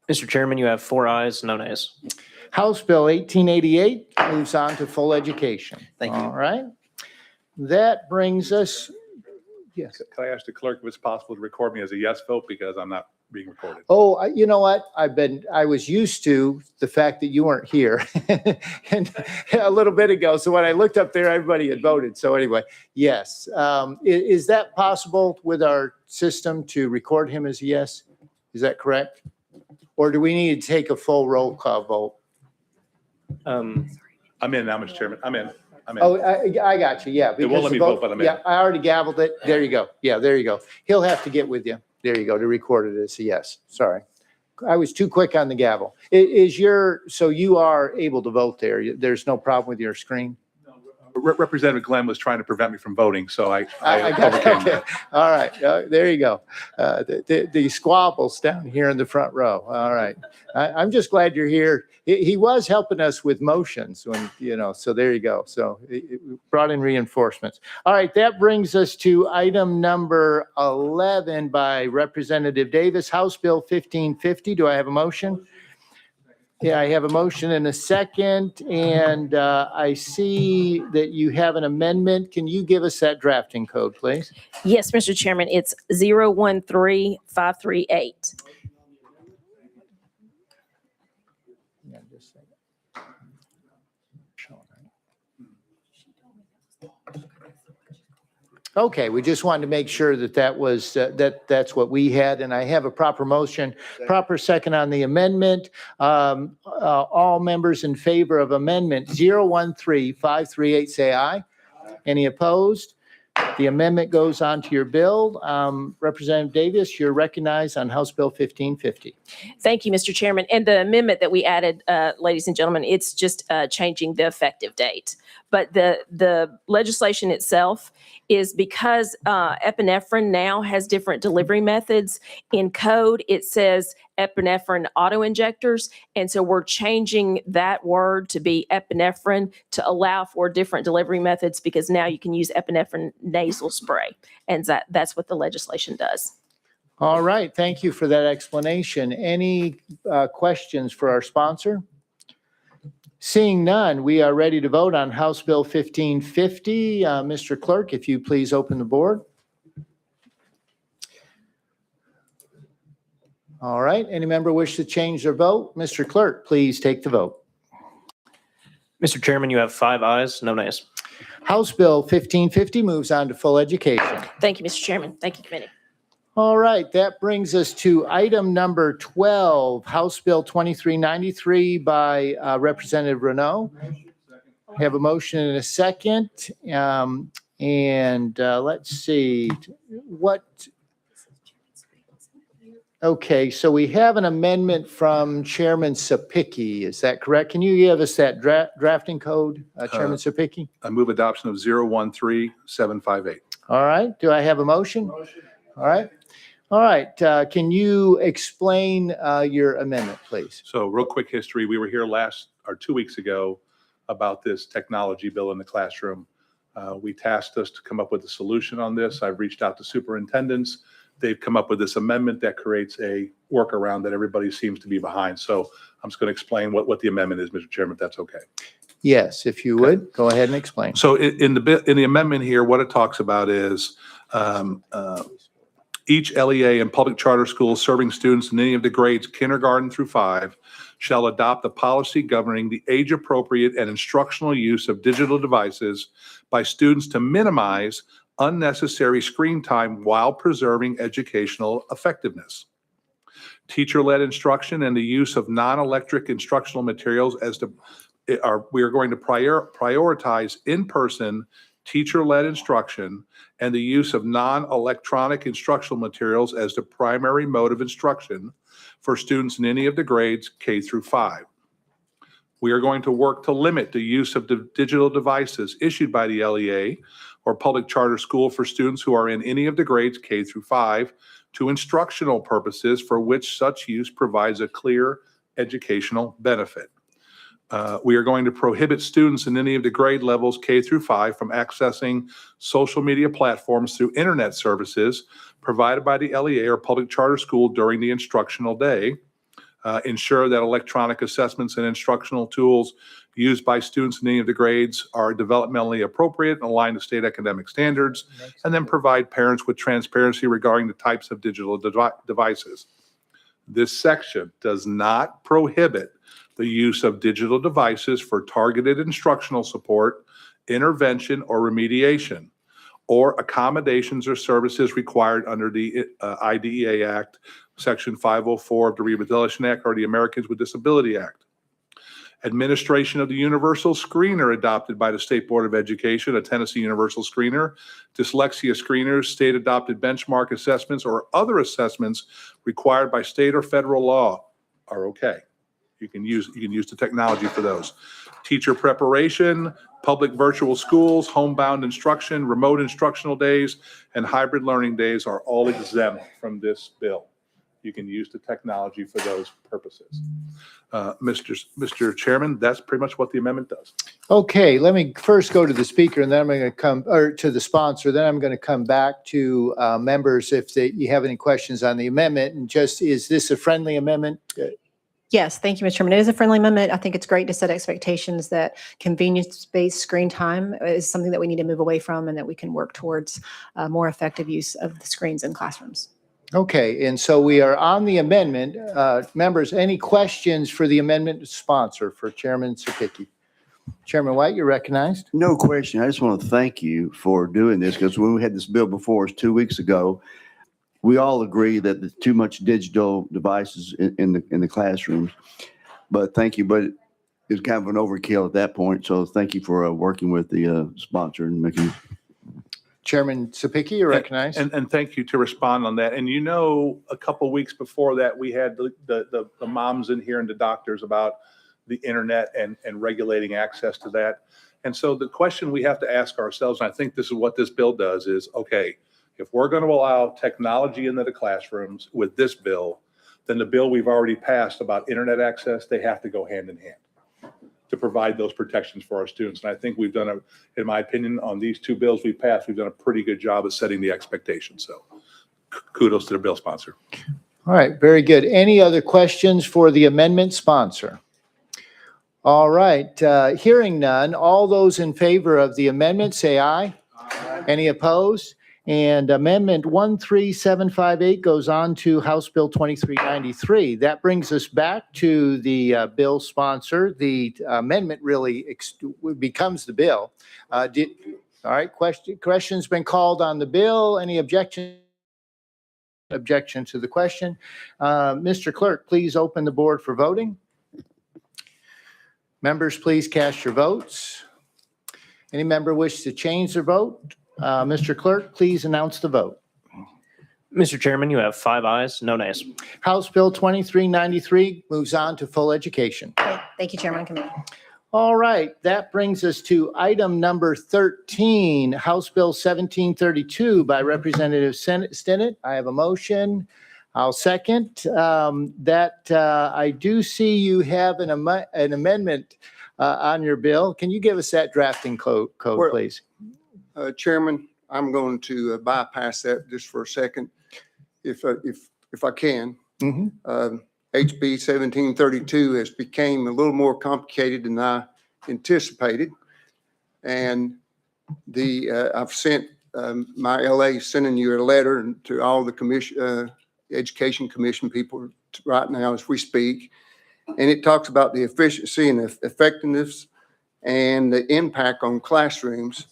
Mr. Chairman, you have 4 ayes, no nays. House Bill 1888 moves on to full education. Thank you. All right. That brings us, yes. Can I ask the clerk if it's possible to record me as a yes vote because I'm not being recorded? Oh, you know what? I was used to the fact that you weren't here and a little bit ago. So when I looked up there, everybody had voted. So anyway, yes. Is that possible with our system to record him as a yes? Is that correct? Or do we need to take a full roll call vote? I'm in now, Mr. Chairman. I'm in. Oh, I got you. Yeah. It won't let me vote, but I'm in. Yeah, I already gavelled it. There you go. Yeah, there you go. He'll have to get with you. There you go, to record it as a yes. Sorry. I was too quick on the gavel. So you are able to vote there? There's no problem with your screen? Representative Glenn was trying to prevent me from voting, so I got it. overcame Okay. that. All right. There you go. The squabbles down here in the front row. All right. I'm just glad you're here. He was helping us with motions when, so there you go. So it brought in reinforcements. All right. That brings us to item number 11 by Representative Davis, House Bill 1550. Do I have a motion? Yeah, I have a motion and a second, and I see that you have an amendment. Can you give us that drafting code, please? Yes, Mr. Chairman, it's 013538. Yeah, just a second. Okay, we just wanted to make sure that that's what we had, and I have a proper motion, proper second on the amendment. All members in favor of amendment 013538, say aye. Any opposed? The amendment goes on to your bill. Representative Davis, you're recognized on House Bill 1550. Thank you, Mr. Chairman. And the amendment that we added, ladies and gentlemen, it's just changing the effective date. But the legislation itself is because epinephrine now has different delivery methods. In code, it says epinephrine auto-injectors. And so we're changing that word to be epinephrine to allow for different delivery methods because now you can use epinephrine nasal spray. And that's what the legislation does. All right, thank you for that explanation. Any questions for our sponsor? Seeing none, we are ready to vote on House Bill 1550. Mr. Clerk, if you please open the board. All right, any member wish to change their vote? Mr. Clerk, please take the vote. Mr. Chairman, you have 5 ayes, no nays. House Bill 1550 moves on to full education. Thank you, Mr. Chairman. Thank you, committee. All right, that brings us to item number 12, House Bill 2393 by Representative Renaud. Have a motion and a second. Let's see okay, so we have an amendment from Chairman Sapicki. Is that correct? Can you give us that drafting code, Chairman Sapicki? I move adoption of 013758. All right, do I have a motion? All right. All right, can you explain your amendment, please? So real quick history, we were here 2 weeks ago about this technology bill in the classroom. We tasked us to come up with a solution on this. I've reached out to superintendents. they've come up with this amendment that creates a workaround that everybody seems to be behind. So I'm just going to explain what the amendment is, Mr. Chairman, if that's okay. Yes, if you would, go ahead and explain. So in the amendment here, what it talks about is each LEA and public charter schools serving students in any of the grades kindergarten through 5 shall adopt a policy governing the age-appropriate and instructional use of digital devices by students to minimize unnecessary screen time while preserving educational effectiveness. Teacher-led instruction and the use of non-electric instructional materials we are going to prioritize in-person teacher-led instruction and the use of non-electronic instructional materials as the primary mode of instruction for students in any of the grades K through 5. We are going to work to limit the use of the digital devices issued by the LEA or public charter school for students who are in any of the grades K through 5 to instructional purposes for which such use provides a clear educational benefit. We are going to prohibit students in any of the grade levels K through 5 from accessing social media platforms through internet services provided by the LEA or public charter school during the instructional day. Ensure that electronic assessments and instructional tools used by students in any of the grades are developmentally appropriate and aligned to state academic standards, and then provide parents with transparency regarding the types of digital devices. This section does not prohibit the use of digital devices for targeted instructional support, intervention, or remediation, or accommodations or services required under the IDEA Act, Section 504 of the Rehabilitation Act, or the Americans with Disability Act. Administration of the Universal Screener adopted by the State Board of Education, a Tennessee Universal Screener, dyslexia screeners, state-adopted benchmark assessments, or other assessments required by state or federal law are okay. You can use the technology for those. Teacher preparation, public virtual schools, homebound instruction, remote instructional days, and hybrid learning days are all exempt from this bill. You can use the technology for those purposes. Mr. Chairman, that's pretty much what the amendment does. Okay, let me first go to the speaker, and then I'm going to to the sponsor. Then I'm going to come back to members if you have any questions on the amendment. And just, is this a friendly amendment? Yes, thank you, Mr. Chairman. It is a friendly amendment. I think it's great to set expectations that convenience-based screen time is something that we need to move away from and that we can work towards more effective use of the screens in classrooms. Okay, and so we are on the amendment. Members, any questions for the amendment sponsor for Chairman Subcommittee? Chairman White, you're recognized. No question. I just want to thank you for doing this, because when we had this bill before us 2 weeks ago, we all agree that there's too much digital devices in the classrooms. But thank you. But it's kind of an overkill at that point. So thank you for working with the sponsor and making. Chairman Sapicki, you're recognized. And thank you to respond on that. And a couple of weeks before that, we had the moms in here and the doctors about the internet and regulating access to that. And so the question we have to ask ourselves, and I think this is what this bill does, is, okay, if we're going to allow technology into the classrooms with this bill, then the bill we've already passed about internet access, they have to go hand in hand to provide those protections for our students. And I think we've done, in my opinion, on these two bills we passed, we've done a pretty good job of setting the expectations. So kudos to the bill sponsor. All right, very good. Any other questions for the amendment sponsor? All right, hearing none, all those in favor of the amendment say aye. Aye. Any opposed? And Amendment 13758 goes on to House Bill 2393. That brings us back to the bill sponsor. The amendment really becomes the bill. All right, question's been called on the bill. Any objection to the question? Mr. Clerk, please open the board for voting. Members, please cast your votes. Any member wish to change their vote? Mr. Clerk, please announce the vote. Mr. Chairman, you have 5 ayes, no nays. House Bill 2393 moves on to full education. Okay, thank you, Chairman and Committee. All right, that brings us to item number 13, House Bill 1732 by Representative Stinnett. I have a motion. I'll second. I do see you have an amendment on your bill. Can you give us that drafting code, please? Chairman, I'm going to bypass that just for a second. if I can. Mhm. HB 1732 has became a little more complicated than I anticipated. And I've sent, my LA sending you a letter to all the commission, Education Commission people right now as we speak. And it talks about the efficiency and the effectiveness and the impact on classrooms.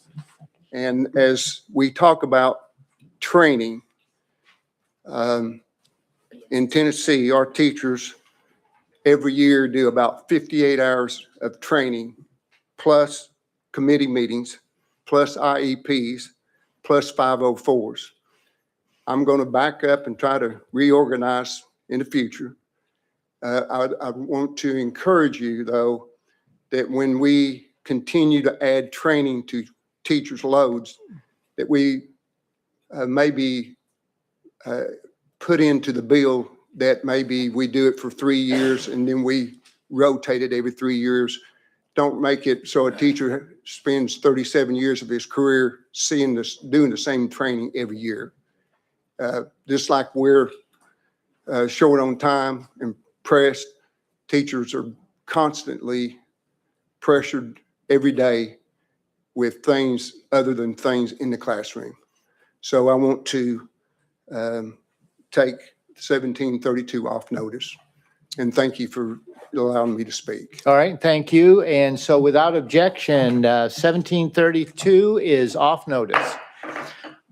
And as we talk about training, in Tennessee, our teachers every year do about 58 hours of training, plus committee meetings, plus IEPs, plus 504s. I'm going to back up and try to reorganize in the future. I want to encourage you, though, that when we continue to add training to teachers' loads, that we maybe put into the bill that maybe we do it for 3 years and then we rotate it every 3 years. Don't make it so a teacher spends 37 years of his career seeing this, doing the same training every year. Just like we're short on time and pressed, teachers are constantly pressured every day with things other than things in the classroom. So I want to take 1732 off notice. And thank you for allowing me to speak. All right, thank you. And so without objection, 1732 is off notice.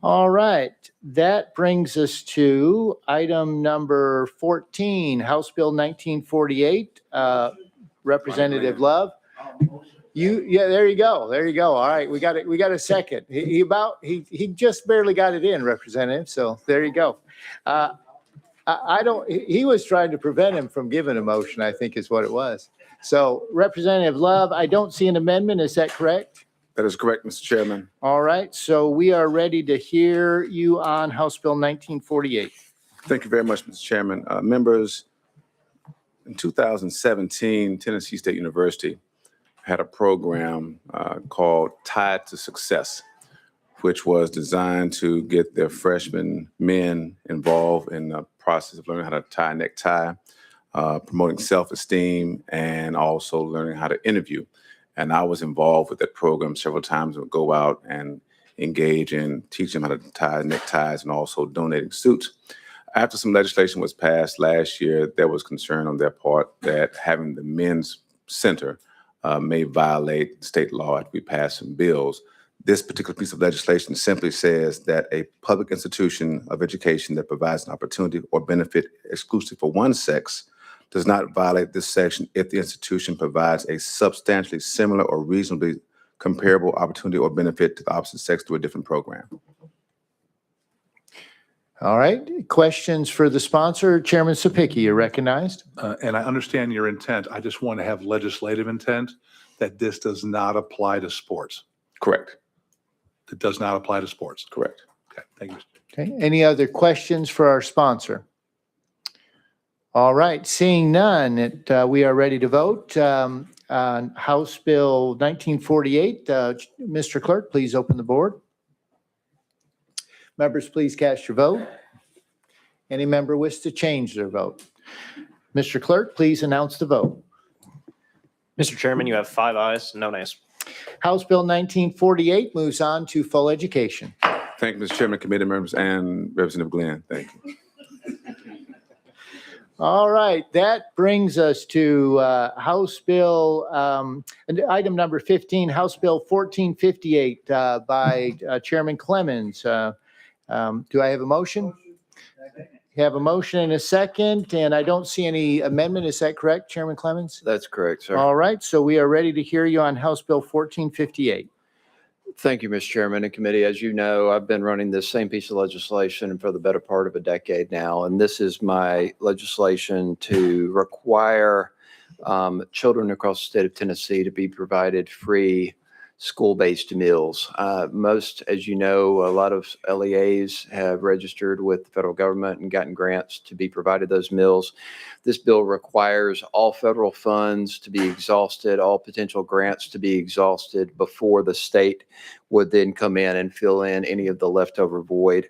All right, that brings us to item number 14, House Bill 1948. Representative Love. Yeah, there you go. There you go. All right, we got it. We got a second. He just barely got it in, Representative. So there you go. He was trying to prevent him from giving a motion, I think is what it was. So Representative Love, I don't see an amendment. Is that correct? That is correct, Mr. Chairman. All right. So we are ready to hear you on House Bill 1948. Thank you very much, Mr. Chairman. Members, in 2017, Tennessee State University had a program called Tied to Success, which was designed to get their freshman men involved in the process of learning how to tie a necktie, promoting self-esteem, and also learning how to interview. And I was involved with that program several times. I would go out and engage in teaching them how to tie neckties and also donating suits. After some legislation was passed last year, there was concern on their part that having the men's center may violate state law after we pass some bills. This particular piece of legislation simply says that a public institution of education that provides an opportunity or benefit exclusive for one sex does not violate this section if the institution provides a substantially similar or reasonably comparable opportunity or benefit to the opposite sex through a different program. All right. Questions for the sponsor? Chairman Sapicki, you're recognized. And I understand your intent. I just want to have legislative intent that this does not apply to sports. Correct. It does not apply to sports. Correct. Okay, thank you. Okay. Any other questions for our sponsor? All right. Seeing none, we are ready to vote on House Bill 1948. Mr. Clerk, please open the board. Members, please cast your vote. Any member wish to change their vote? Mr. Clerk, please announce the vote. Mr. Chairman, you have 5 ayes, no nays. House Bill 1948 moves on to full education. Thank you, Mr. Chairman, committee members, and Representative Glenn. Thank you. All right, that brings us to House Bill, item number 15, House Bill 1458 by Chairman Clemens. Do I have a motion? You have a motion and a second, and I don't see any amendment. Is that correct, Chairman Clemens? That's correct, sir. All right, so we are ready to hear you on House Bill 1458. Thank you, Mr. Chairman and committee. As you know, I've been running this same piece of legislation for the better part of a decade now, and this is my legislation to require children across the state of Tennessee to be provided free school-based meals. Most, as you know, a lot of LEAs have registered with the federal government and gotten grants to be provided those meals. This bill requires all federal funds to be exhausted, all potential grants to be exhausted before the state would then come in and fill in any of the leftover void.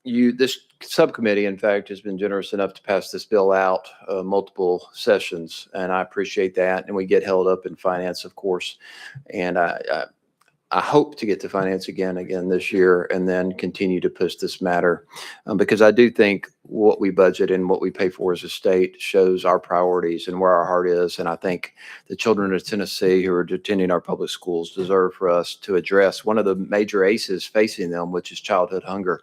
This subcommittee, in fact, has been generous enough to pass this bill out multiple sessions, and I appreciate that. And we get held up in finance, of course, and I hope to get to finance again this year, and then continue to push this matter because I do think what we budget and what we pay for as a state shows our priorities and where our heart is. And I think the children of Tennessee who are attending our public schools deserve for us to address one of the major ACEs facing them, which is childhood hunger.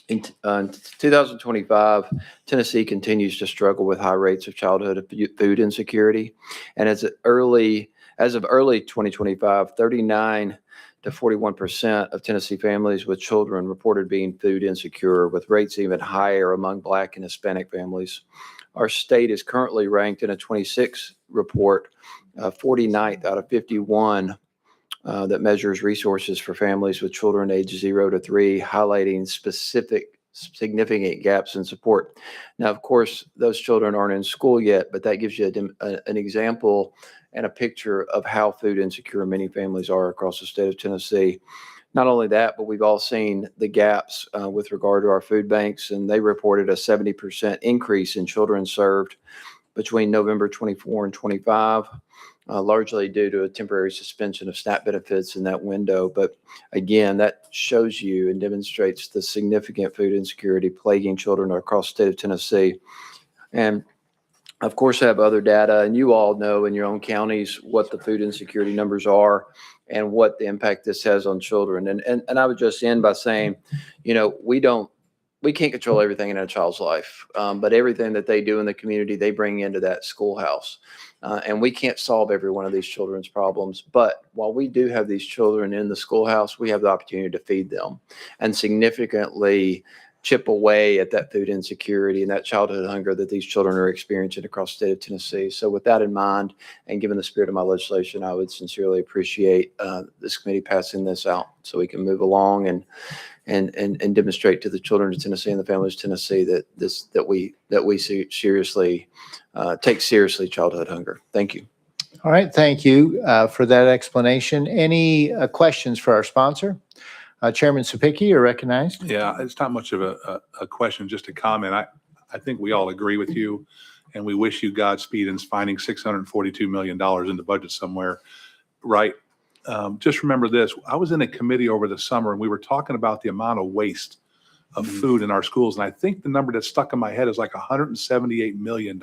In 2025, Tennessee continues to struggle with high rates of childhood food insecurity. And as of early 2025, 39 to 41% of Tennessee families with children reported being food insecure, with rates even higher among Black and Hispanic families. Our state is currently ranked in a 26 report, 49th out of 51 that measures resources for families with children ages 0 to 3, highlighting significant gaps in support. Now, of course, those children aren't in school yet, but that gives you an example and a picture of how food insecure many families are across the state of Tennessee. Not only that, but we've all seen the gaps with regard to our food banks, and they reported a 70% increase in children served between November 24 and 25. Largely due to a temporary suspension of SNAP benefits in that window. But again, that shows you and demonstrates the significant food insecurity plaguing children across the state of Tennessee. And of course, I have other data, and you all know in your own counties what the food insecurity numbers are and what the impact this has on children. And I would just end by saying, we can't control everything in a child's life, but everything that they do in the community, they bring into that schoolhouse. And we can't solve every one of these children's problems. But while we do have these children in the schoolhouse, we have the opportunity to feed them and significantly chip away at that food insecurity and that childhood hunger that these children are experiencing across the state of Tennessee. So with that in mind, and given the spirit of my legislation, I would sincerely appreciate this committee passing this out so we can move along and demonstrate to the children of Tennessee and the families of Tennessee that we take seriously childhood hunger. Thank you. All right, thank you for that explanation. Any questions for our sponsor? Chairman Sapicki, you're recognized. Yeah, it's not much of a question, just a comment. I think we all agree with you, and we wish you Godspeed in finding $642 million in the budget somewhere, right? Just remember this. I was in a committee over the summer, and we were talking about the amount of waste of food in our schools. And I think the number that stuck in my head is like $178 million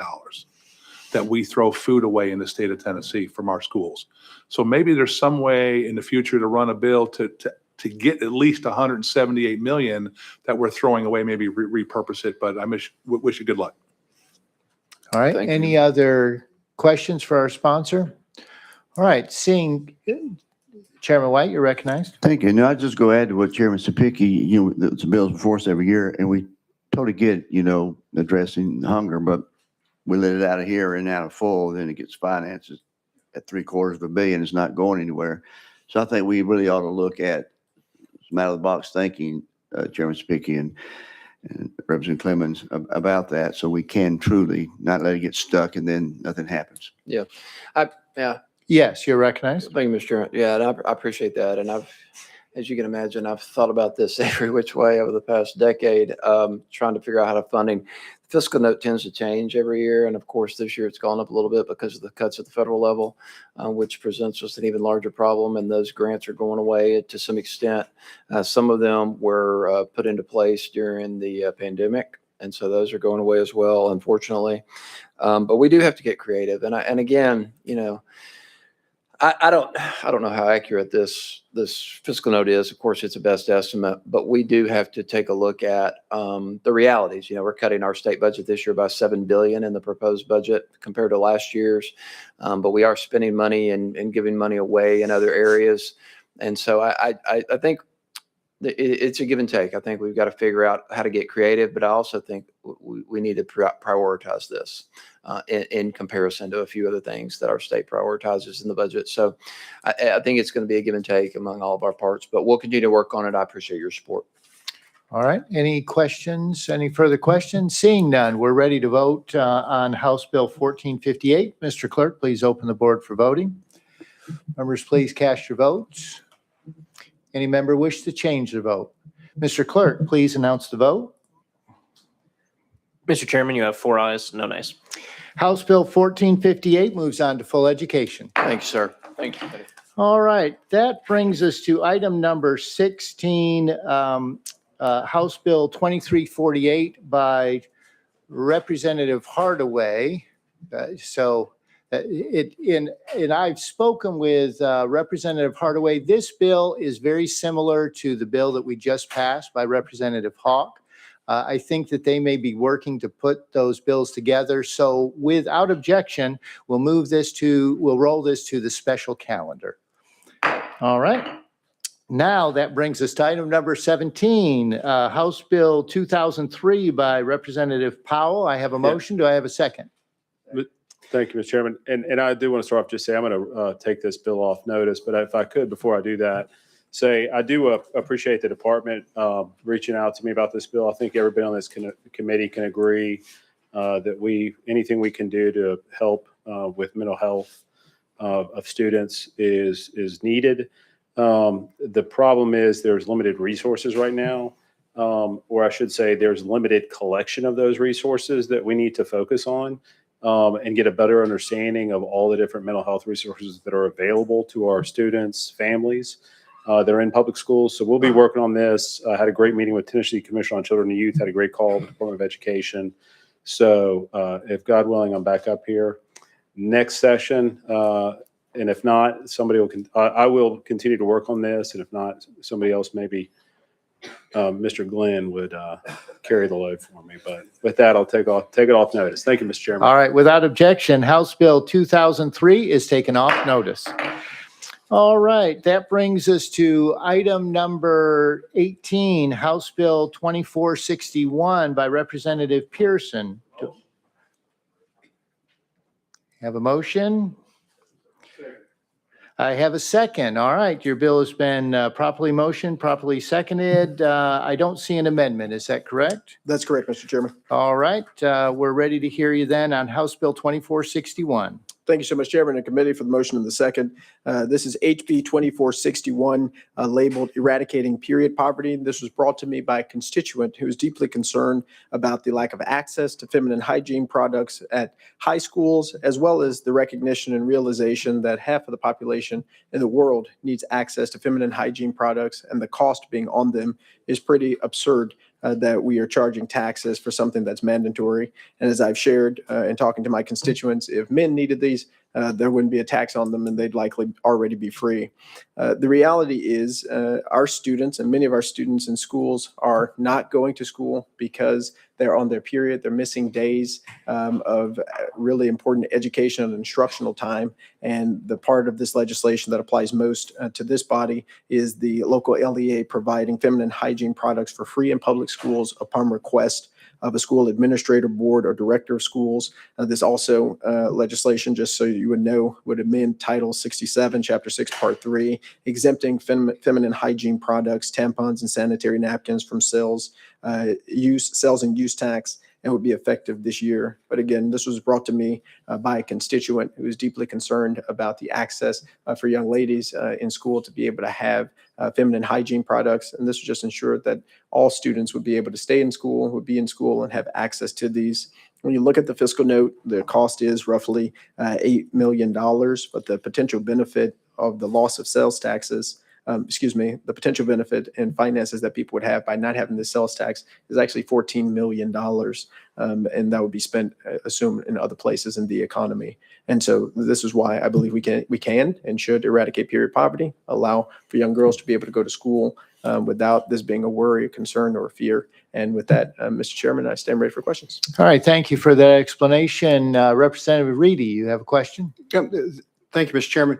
that we throw food away in the state of Tennessee from our schools. So maybe there's some way in the future to run a bill to get at least $178 million that we're throwing away, maybe repurpose it. But I wish you good luck. All right. Any other questions for our sponsor? All right. Seeing Chairman White, you're recognized. Thank you. Now, I'll just go add to what Chairman Sapicki, the bill's before us every year, and we totally get, addressing hunger, but we let it out of here and out of full, then it gets financed at $750 million. It's not going anywhere. So I think we really ought to look at some out-of-the-box thinking, Chairman Sapicki and Representative Clemens, about that, so we can truly not let it get stuck and then nothing happens. Yeah. Yes, you're recognized. Thank you, Mr. Chairman. Yeah, and I appreciate that. And as you can imagine, I've thought about this every which way over the past decade, trying to figure out how to funding. The fiscal note tends to change every year. And of course, this year it's gone up a little bit because of the cuts at the federal level, which presents us an even larger problem. And those grants are going away to some extent. Some of them were put into place during the pandemic. And so those are going away as well, unfortunately. But we do have to get creative. And again, I don't know how accurate this fiscal note is. Of course, it's a best estimate, but we do have to take a look at the realities. We're cutting our state budget this year by $7 billion in the proposed budget compared to last year's, but we are spending money and giving money away in other areas. And so I think it's a give and take. I think we've got to figure out how to get creative, but I also think we need to prioritize this in comparison to a few other things that our state prioritizes in the budget. So I think it's going to be a give and take among all of our parts, but we'll continue to work on it. I appreciate your support. All right. Any questions? Any further questions? Seeing none, we're ready to vote on House Bill 1458. Mr. Clerk, please open the board for voting. Members, please cast your votes. Any member wish to change their vote? Mr. Clerk, please announce the vote. Mr. Chairman, you have 4 ayes, no nays. House Bill 1458 moves on to full education. Thank you, sir. Thank you. All right, that brings us to item number 16, House Bill 2348 by Representative Hardaway. And I've spoken with Representative Hardaway. This bill is very similar to the bill that we just passed by Representative Hawk. I think that they may be working to put those bills together. So without objection, we'll roll this to the special calendar. All right. Now that brings us to item number 17, House Bill 2003 by Representative Powell. I have a motion. Do I have a second? Thank you, Mr. Chairman. And I do want to start off just say I'm going to take this bill off notice, but if I could, before I do that, say I do appreciate the department reaching out to me about this bill. I think everybody on this committee can agree that anything we can do to help with mental health of students is needed. The problem is there's limited resources right now, or I should say there's limited collection of those resources that we need to focus on and get a better understanding of all the different mental health resources that are available to our students, families that are in public schools. So we'll be working on this. I had a great meeting with Tennessee Commission on Children and Youth, had a great call with the Department of Education. So if God willing, I'm back up here next session. And if not, I will continue to work on this. And if not, somebody else, maybe Mr. Glenn would carry the load for me. But with that, I'll take it off notice. Thank you, Mr. Chairman. All right. Without objection, House Bill 2003 is taken off notice. All right. That brings us to item number 18, House Bill 2461 by Representative Pearson. Have a motion? I have a second. All right. Your bill has been properly motioned, properly seconded. I don't see an amendment. Is that correct? That's correct, Mr. Chairman. All right. We're ready to hear you then on House Bill 2461. Thank you so much, Chairman and Committee, for the motion and the second. This is HB 2461, labeled Eradicating Period Poverty. This was brought to me by a constituent who is deeply concerned about the lack of access to feminine hygiene products at high schools, as well as the recognition and realization that half of the population in the world needs access to feminine hygiene products, and the cost being on them is pretty absurd. That we are charging taxes for something that's mandatory. And as I've shared in talking to my constituents, if men needed these, there wouldn't be a tax on them and they'd likely already be free. The reality is our students and many of our students in schools are not going to school because they're on their period. They're missing days of really important educational and instructional time. And the part of this legislation that applies most to this body is the local LEA providing feminine hygiene products for free in public schools upon request of a school administrator board or director of schools. This also legislation, just so you would know, would amend Title 67, Chapter 6, Part 3, exempting feminine hygiene products, tampons, and sanitary napkins from sales and use tax, and would be effective this year. But again, this was brought to me by a constituent who is deeply concerned about the access for young ladies in school to be able to have feminine hygiene products. And this would just ensure that all students would be able to stay in school, would be in school, and have access to these. When you look at the fiscal note, the cost is roughly $8 million, but the potential benefit of the loss of sales taxes, the potential benefit and finances that people would have by not having the sales tax is actually $14 million. And that would be spent, assumed, in other places in the economy. And so this is why I believe we can and should eradicate period poverty, allow for young girls to be able to go to school without this being a worry, a concern, or a fear. And with that, Mr. Chairman, I stand ready for questions. All right. Thank you for that explanation. Representative Reedy, you have a question? Thank you, Mr. Chairman.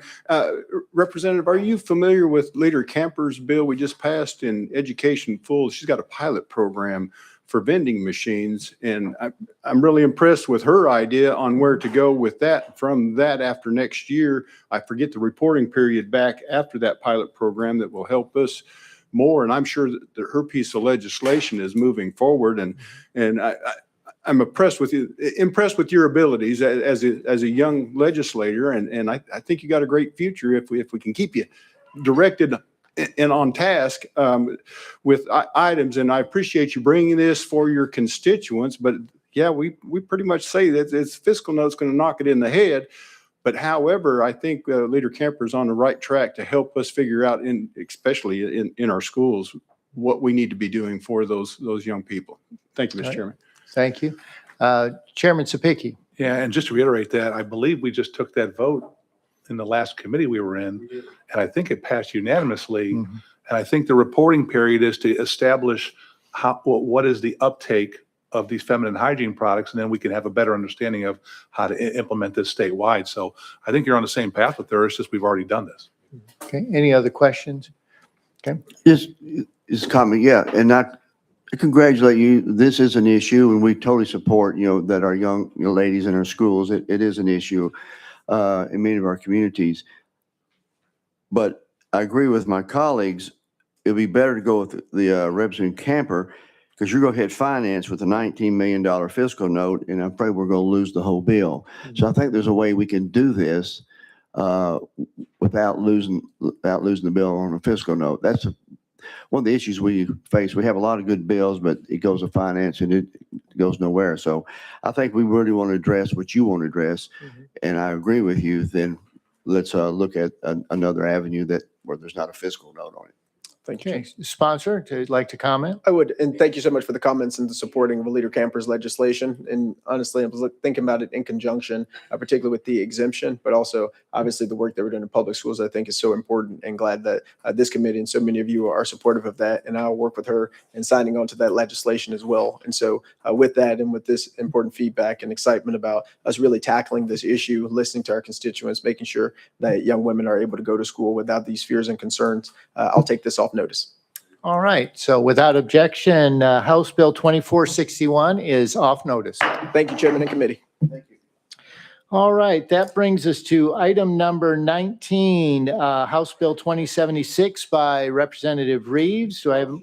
Representative, are you familiar with Leader Camper's bill we just passed in Education Full? She's got a pilot program for vending machines, and I'm really impressed with her idea on where to go with that. From that, after next year, I forget the reporting period back after that pilot program that will help us more. And I'm sure that her piece of legislation is moving forward, and I'm impressed with your abilities as a young legislator, and I think you got a great future if we can keep you directed and on task with items. And I appreciate you bringing this for your constituents, but yeah, we pretty much say that it's fiscal note's going to knock it in the head. But however, I think Leader Camper's on the right track to help us figure out, especially in our schools, what we need to be doing for those young people. Thank you, Mr. Right. Chairman. Thank you. Chairman Sapicki. Yeah, and just to reiterate that, I believe we just took that vote in the last committee we were in, and I think it passed unanimously. Mhm. And I think the reporting period is to establish what is the uptake of these feminine hygiene products, and then we can have a better understanding of how to implement this statewide. So I think you're on the same path with her. It's just we've already done this. Okay, any other questions? Okay. Just comment, yeah, and I congratulate you. This is an issue, and we totally support, that our young ladies in our schools, it is an issue in many of our communities. But I agree with my colleagues, it'd be better to go with the Representative Camper, because you're going to hit finance with a $19 million fiscal note, and I'm afraid we're going to lose the whole bill. So I think there's a way we can do this without losing the bill on a fiscal note. That's one of the issues we face. We have a lot of good bills, but it goes to finance and it goes nowhere. So I think we really want to address what you want to address, and I agree with you. Then let's look at another avenue where there's not a fiscal note on it. Thank you. Okay, sponsor, would like to comment? I would, and thank you so much for the comments and the supporting of Leader Camper's legislation. And honestly, I was thinking about it in conjunction, particularly with the exemption, but also obviously the work that we're doing in public schools, I think is so important, and glad that this committee and so many of you are supportive of that. And I'll work with her in signing on to that legislation as well. And so with that, and with this important feedback and excitement about us really tackling this issue, listening to our constituents, making sure that young women are able to go to school without these fears and concerns, I'll take this off notice. All right, so without objection, House Bill 2461 is off notice. Thank you, Chairman and Committee. All right, that brings us to item number 19, House Bill 2076 by Representative Reeves. Do I have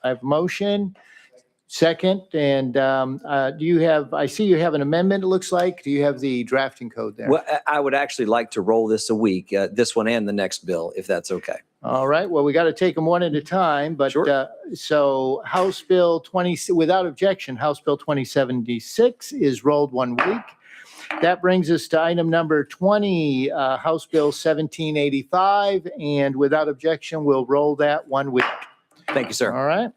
a motion? Second, and do you have, I see you have an amendment, it looks like. Do you have the drafting code there? Well, I would actually like to roll this a week, this one and the next bill, if that's okay. All right, well, we got to take them one at a time, but so House Bill 20, without objection, House Bill 2076 is rolled 1 week. That brings us to item number 20, House Bill 1785, and without objection, we'll roll that 1 week. Thank you, sir. All right.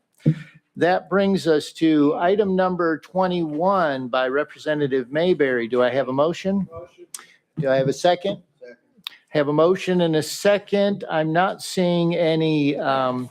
That brings us to item number 21 by Representative Mayberry. Do I have a motion? Do I have a second? Have a motion and a second. I'm not seeing any, I'm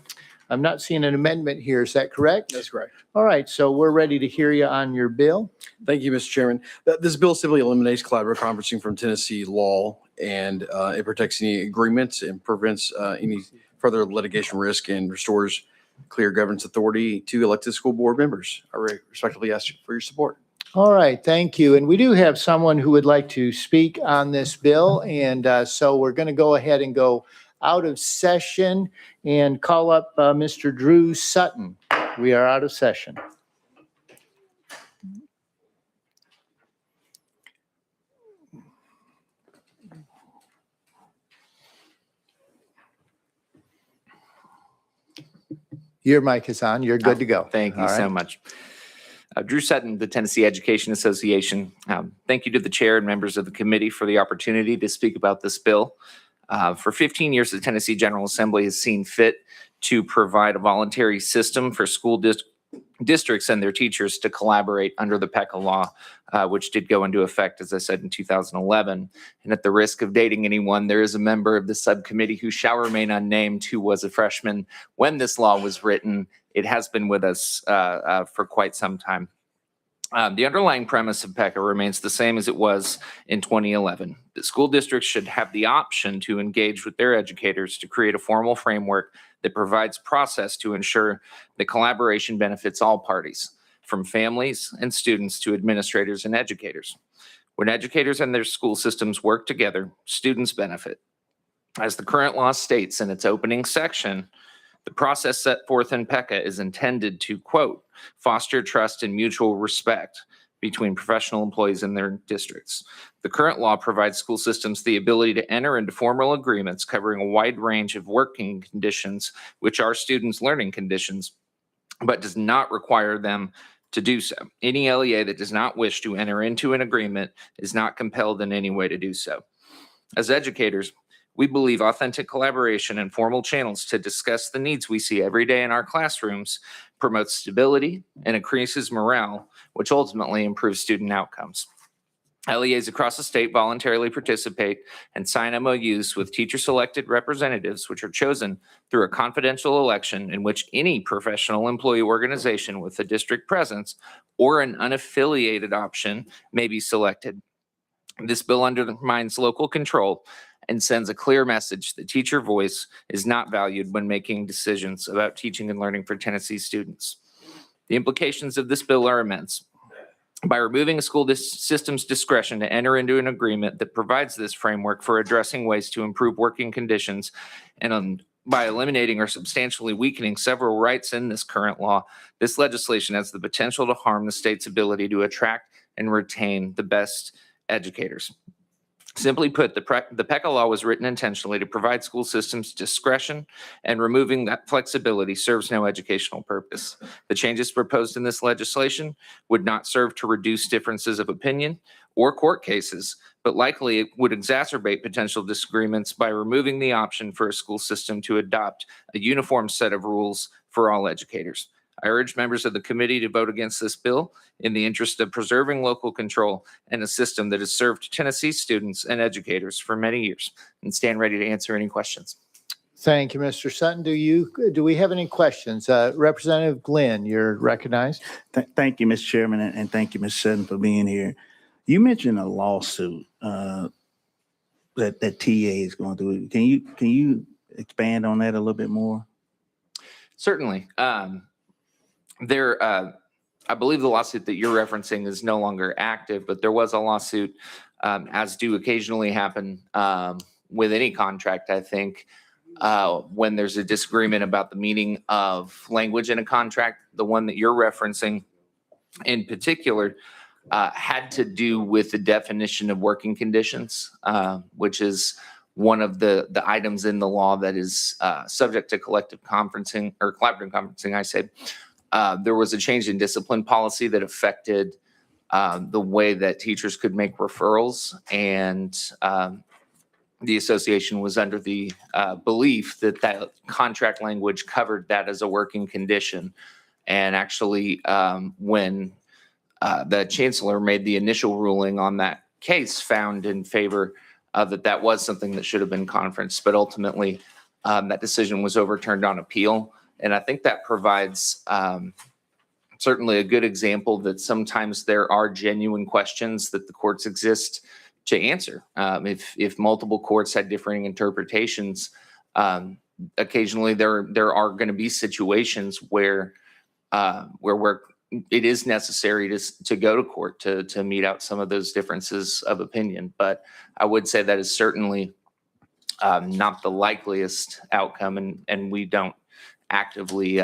not seeing an amendment here. Is that correct? That's correct. All right, so we're ready to hear you on your bill. Thank you, Mr. Chairman. This bill simply eliminates collaborative conferencing from Tennessee law, and it protects any agreements and prevents any further litigation risk and restores clear governance authority to elected school board members. I respectfully ask for your support. All right, thank you. And we do have someone who would like to speak on this bill. And so we're going to go ahead and go out of session and call up Mr. Drew Sutton. We are out of session. Your mic is on. You're good to go. Thank you All so right. much. Drew Sutton, the Tennessee Education Association. Thank you to the chair and members of the committee for the opportunity to speak about this bill. For 15 years, the Tennessee General Assembly has seen fit to provide a voluntary system for school districts and their teachers to collaborate under the PECA law, which did go into effect, as I said, in 2011. And at the risk of dating anyone, there is a member of the subcommittee who shall remain unnamed who was a freshman when this law was written. It has been with us for quite some time. The underlying premise of PECA remains the same as it was in 2011. The school districts should have the option to engage with their educators to create a formal framework that provides process to ensure that collaboration benefits all parties, from families and students to administrators and educators. When educators and their school systems work together, students benefit. As the current law states in its opening section, the process set forth in PECA is intended to, quote, foster trust and mutual respect between professional employees and their districts. The current law provides school systems the ability to enter into formal agreements covering a wide range of working conditions, which are students' learning conditions, but does not require them to do so. Any LEA that does not wish to enter into an agreement is not compelled in any way to do so. As educators, we believe authentic collaboration and formal channels to discuss the needs we see every day in our classrooms promotes stability and increases morale, which ultimately improves student outcomes. LEAs across the state voluntarily participate and sign MOUs with teacher-selected representatives, which are chosen through a confidential election in which any professional employee organization with a district presence or an unaffiliated option may be selected. This bill undermines local control and sends a clear message that teacher voice is not valued when making decisions about teaching and learning for Tennessee students. The implications of this bill are immense. By removing a school system's discretion to enter into an agreement that provides this framework for addressing ways to improve working conditions, and by eliminating or substantially weakening several rights in this current law, this legislation has the potential to harm the state's ability to attract and retain the best educators. Simply put, the PECA law was written intentionally to provide school systems discretion, and removing that flexibility serves no educational purpose. The changes proposed in this legislation would not serve to reduce differences of opinion or court cases, but likely it would exacerbate potential disagreements by removing the option for a school system to adopt a uniform set of rules for all educators. I urge members of the committee to vote against this bill in the interest of preserving local control and a system that has served Tennessee students and educators for many years, and stand ready to answer any questions. Thank you, Mr. Sutton. Do we have any questions? Representative Glenn, you're recognized. Thank you, Mr. Chairman, and thank you, Ms. Sutton, for being here. You mentioned a lawsuit that TA is going through. Can you expand on that a little bit more? Certainly. I believe the lawsuit that you're referencing is no longer active, but there was a lawsuit, as do occasionally happen with any contract, I think, when there's a disagreement about the meaning of language in a contract. The one that you're referencing in particular had to do with the definition of working conditions, which is one of the items in the law that is subject to collective conferencing or collaborative conferencing, I say. There was a change in discipline policy that affected the way that teachers could make referrals, and the association was under the belief that that contract language covered that as a working condition. And actually, when the chancellor made the initial ruling on that case, found in favor that was something that should have been conferenced, but ultimately that decision was overturned on appeal. And I think that provides certainly a good example that sometimes there are genuine questions that the courts exist to answer. If multiple courts had differing interpretations, occasionally there are going to be situations where it is necessary to go to court to meet out some of those differences of opinion. But I would say that is certainly not the likeliest outcome, and we don't actively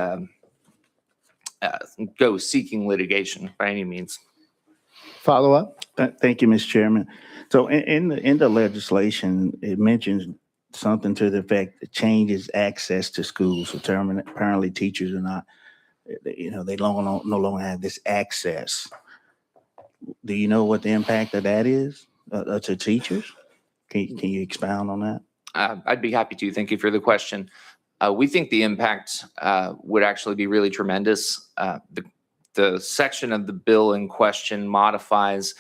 go seeking litigation by any means. Follow up. Thank you, Mr. Chairman. So in the legislation, it mentions something to the effect that changes access to schools. So apparently teachers are not, they no longer have this access. Do you know what the impact of that is to teachers? Can you expound on that? I'd be happy to. Thank you for the question. We think the impact would actually be really tremendous. The section of the bill in question modifies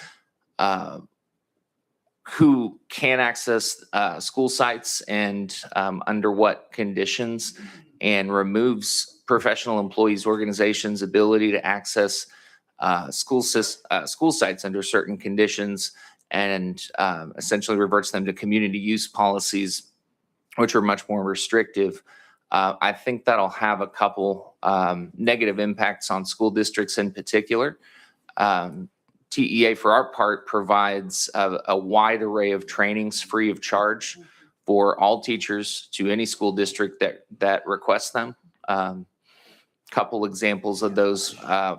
who can access school sites and under what conditions, and removes professional employees organizations' ability to access school sites under certain conditions, and essentially reverts them to community use policies, which are much more restrictive. I think that'll have a couple negative impacts on school districts in particular. TEA, for our part, provides a wide array of trainings free of charge for all teachers to any school district that requests them. Couple examples of those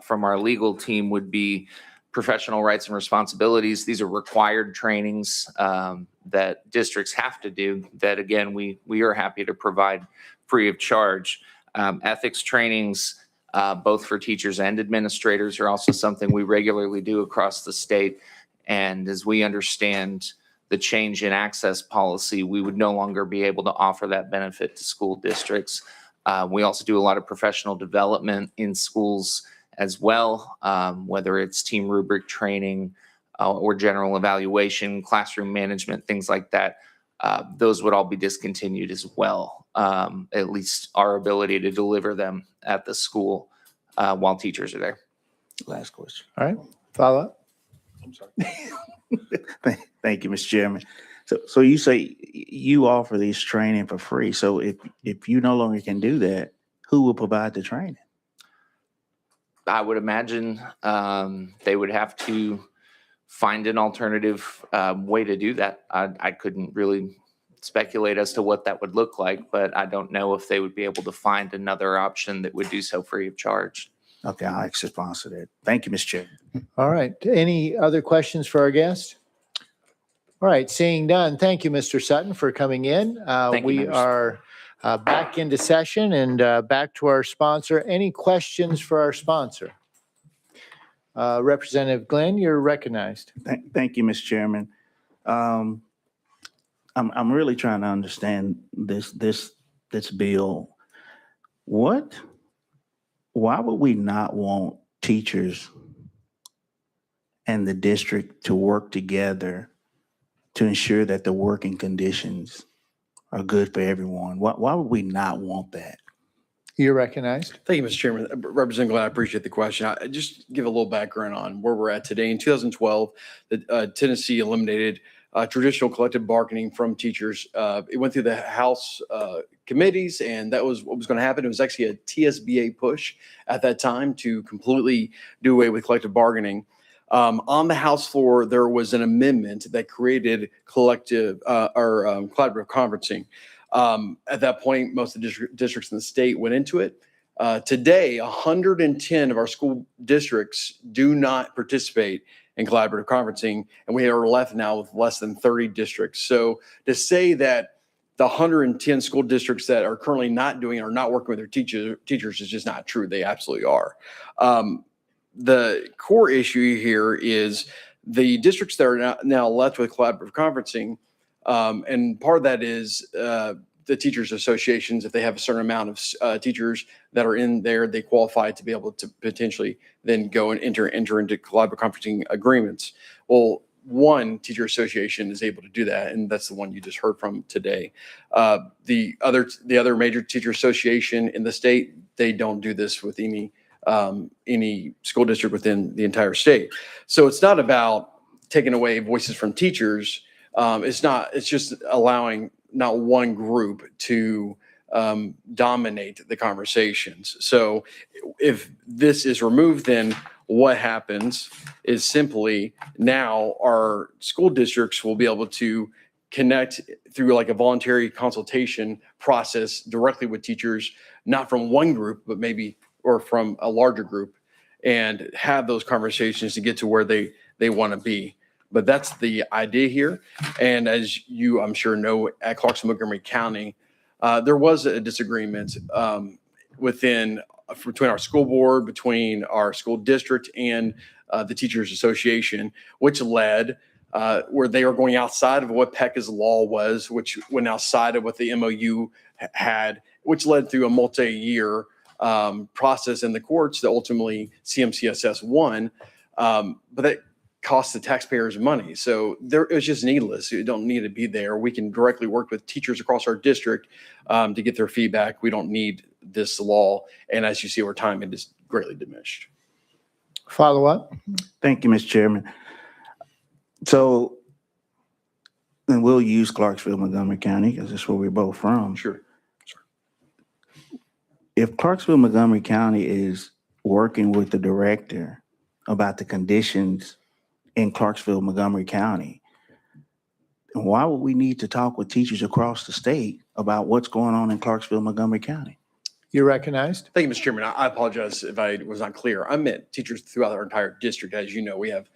from our legal team would be professional rights and responsibilities. These are required trainings that districts have to do that, again, we are happy to provide free of charge. Ethics trainings, both for teachers and administrators, are also something we regularly do across the state. And as we understand the change in access policy, we would no longer be able to offer that benefit to school districts. We also do a lot of professional development in schools as well, whether it's team rubric training or general evaluation, classroom management, things like that. Those would all be discontinued as well, at least our ability to deliver them at the school while teachers are there. Last question. All right, follow up. I'm sorry. Thank you, Mr. Chairman. So you say you offer these training for free. So if you no longer can do that, who will provide the training? I would imagine they would have to find an alternative way to do that. I couldn't really speculate as to what that would look like, but I don't know if they would be able to find another option that would do so free of charge. Okay, I'll ask the sponsor that. Thank you, Mr. Chairman. All right. Any other questions for our guest? All right, seeing none. Thank you, Mr. Sutton, for coming in. Thank you, We members. are back into session and back to our sponsor. Any questions for our sponsor? Representative Glenn, you're recognized. Thank you, Mr. Chairman. I'm really trying to understand this bill. Why would we not want teachers and the district to work together to ensure that the working conditions are good for everyone? Why would we not want that? You're recognized. Thank you, Mr. Chairman. Representative Glenn, I appreciate the question. I just give a little background on where we're at today. In 2012, Tennessee eliminated traditional collective bargaining from teachers. It went through the House committees, and that was what was going to happen. It was actually a TSBA push at that time to completely do away with collective bargaining. On the House floor, there was an amendment that created collaborative conferencing. At that point, most of the districts in the state went into it. Today, 110 of our school districts do not participate in collaborative conferencing, and we are left now with less than 30 districts. So to say that the 110 school districts that are currently not doing or not working with their teachers is just not true. They absolutely are. The core issue here is the districts that are now left with collaborative conferencing, and part of that is the teachers associations. If they have a certain amount of teachers that are in there, they qualify to be able to potentially then go and enter into collaborative conferencing agreements. Well, one teacher association is able to do that, and that's the one you just heard from today. The other major teacher association in the state, they don't do this with any school district within the entire state. So it's not about taking away voices from teachers. It's just allowing not one group to dominate the conversations. So if this is removed, then what happens is simply now our school districts will be able to connect through like a voluntary consultation process directly with teachers, not from one group, but maybe or from a larger group, and have those conversations to get to where they want to be. But that's the idea here. And as you, I'm sure, know, at Clarksville Montgomery County, there was a disagreement between our school board, between our school district, and the Teachers Association, which led where they were going outside of what PECA's law was, which went outside of what the MOU had, which led through a multi-year process in the courts that ultimately CMCSS won. But that cost the taxpayers money. So it was just needless. You don't need to be there. We can directly work with teachers across our district to get their feedback. We don't need this law. And as you see over time, it is greatly diminished. Follow up. Thank you, Mr. Chairman. So, and we'll use Clarksville, Montgomery County, because that's where we're both from. Sure. If Clarksville, Montgomery County is working with the director about the conditions in Clarksville, Montgomery County, why would we need to talk with teachers across the state about what's going on in Clarksville, Montgomery County? You're recognized. Thank you, Mr. Chairman. I apologize if I was not clear. I meant teachers throughout our entire district. As you know, we have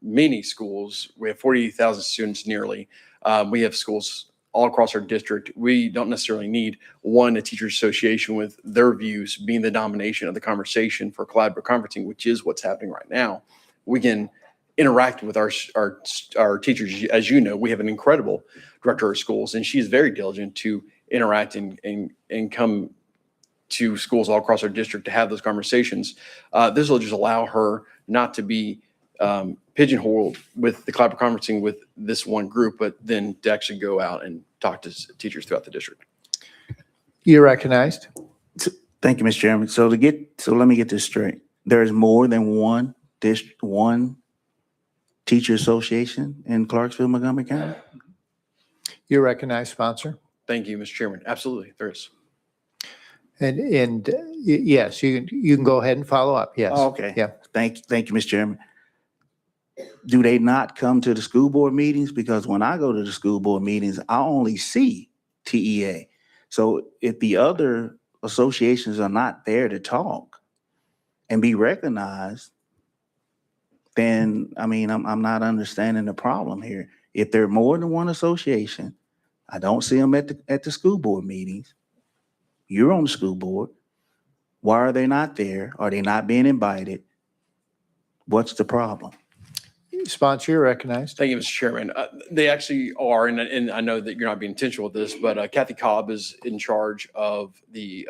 many schools. We have 40,000 students nearly. We have schools all across our district. We don't necessarily need a teachers association with their views being the domination of the conversation for collaborative conferencing, which is what's happening right now. We can interact with our teachers. As you know, we have an incredible director of schools, and she's very diligent to interact and come to schools all across our district to have those conversations. This will just allow her not to be pigeonholed with the collaborative conferencing with this one group, but then to actually go out and talk to teachers throughout the district. You're recognized. Thank you, Mr. Chairman. So let me get this straight. There is more than one teacher association in Clarksville, Montgomery County? You're recognized, sponsor. Thank you, Mr. Chairman. Absolutely, there is. And yes, you can go ahead and follow up. Yes. Okay. Yeah. Thank you, Mr. Chairman. Do they not come to the school board meetings? Because when I go to the school board meetings, I only see TEA. So if the other associations are not there to talk and be recognized, then, I mean, I'm not understanding the problem here. If there are more than one association, I don't see them at the school board meetings. You're on the school board. Why are they not there? Are they not being invited? What's the problem? Sponsor, you're recognized. Thank you, Mr. Chairman. They actually are, and I know that you're not being intentional with this, but Kathy Cobb is in charge of the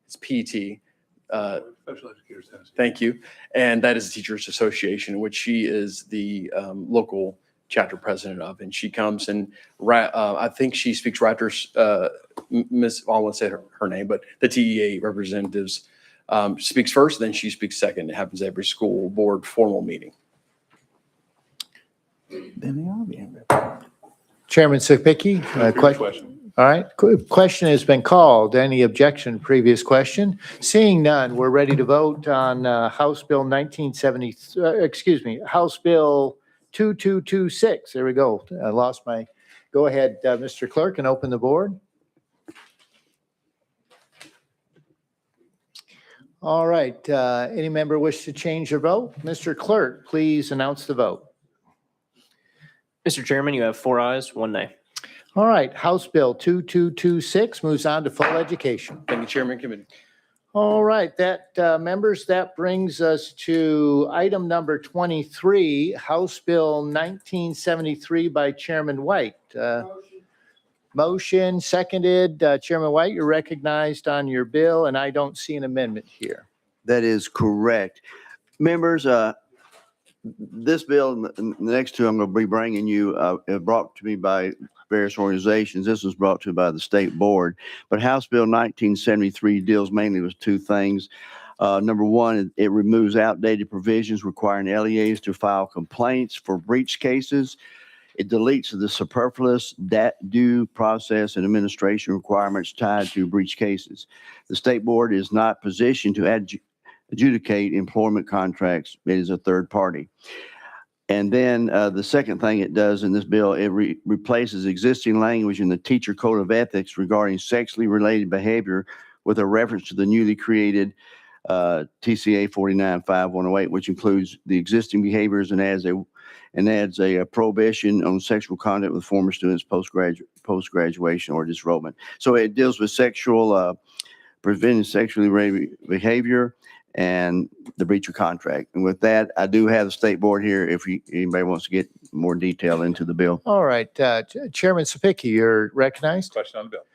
it's PT. Special Educators Tennessee. Thank you. And that is the Teachers Association, which she is the local chapter president of. And she comes and I think she speaks Raptors, I won't say her name, but the TEA representatives speaks first, then she speaks second. It happens every school board formal meeting. Then they are being Chairman Subcommittee, question. All right, question has been called. Any objection to previous question? Seeing none, we're ready to vote on House Bill 1970, House Bill 2226. There we go. I lost my, go ahead, Mr. Clerk, and open the board. All right, any member wish to change their vote? Mr. Clerk, please announce the vote. Mr. Chairman, you have 4 ayes, 1 nay. All right, House Bill 2226 moves on to full education. Thank you, Chairman Committee. All right, members, that brings us to item number 23, House Bill 1973 by Chairman White. Motion seconded. Chairman White, you're recognized on your bill, and I don't see an amendment here. That is correct. Members, this bill and the next two I'm going to be bringing you brought to me by various organizations. This was brought to me by the state board. But House Bill 1973 deals mainly with two things. Number one, it removes outdated provisions requiring LEAs to file complaints for breach cases. It deletes the superfluous due process and administration requirements tied to breach cases. The state board is not positioned to adjudicate employment contracts. It is a third party. And then the second thing it does in this bill, it replaces existing language in the Teacher Code of Ethics regarding sexually related behavior with a reference to the newly created TCA 495108, which includes the existing behaviors and adds a prohibition on sexual conduct with former students post-graduation or disrobement. So it deals with preventing sexually related behavior and the breach of contract. And with that, I do have the state board here if anybody wants to get more detail into the bill. All right, Chairman Sapicki, you're recognized. Question on the bill.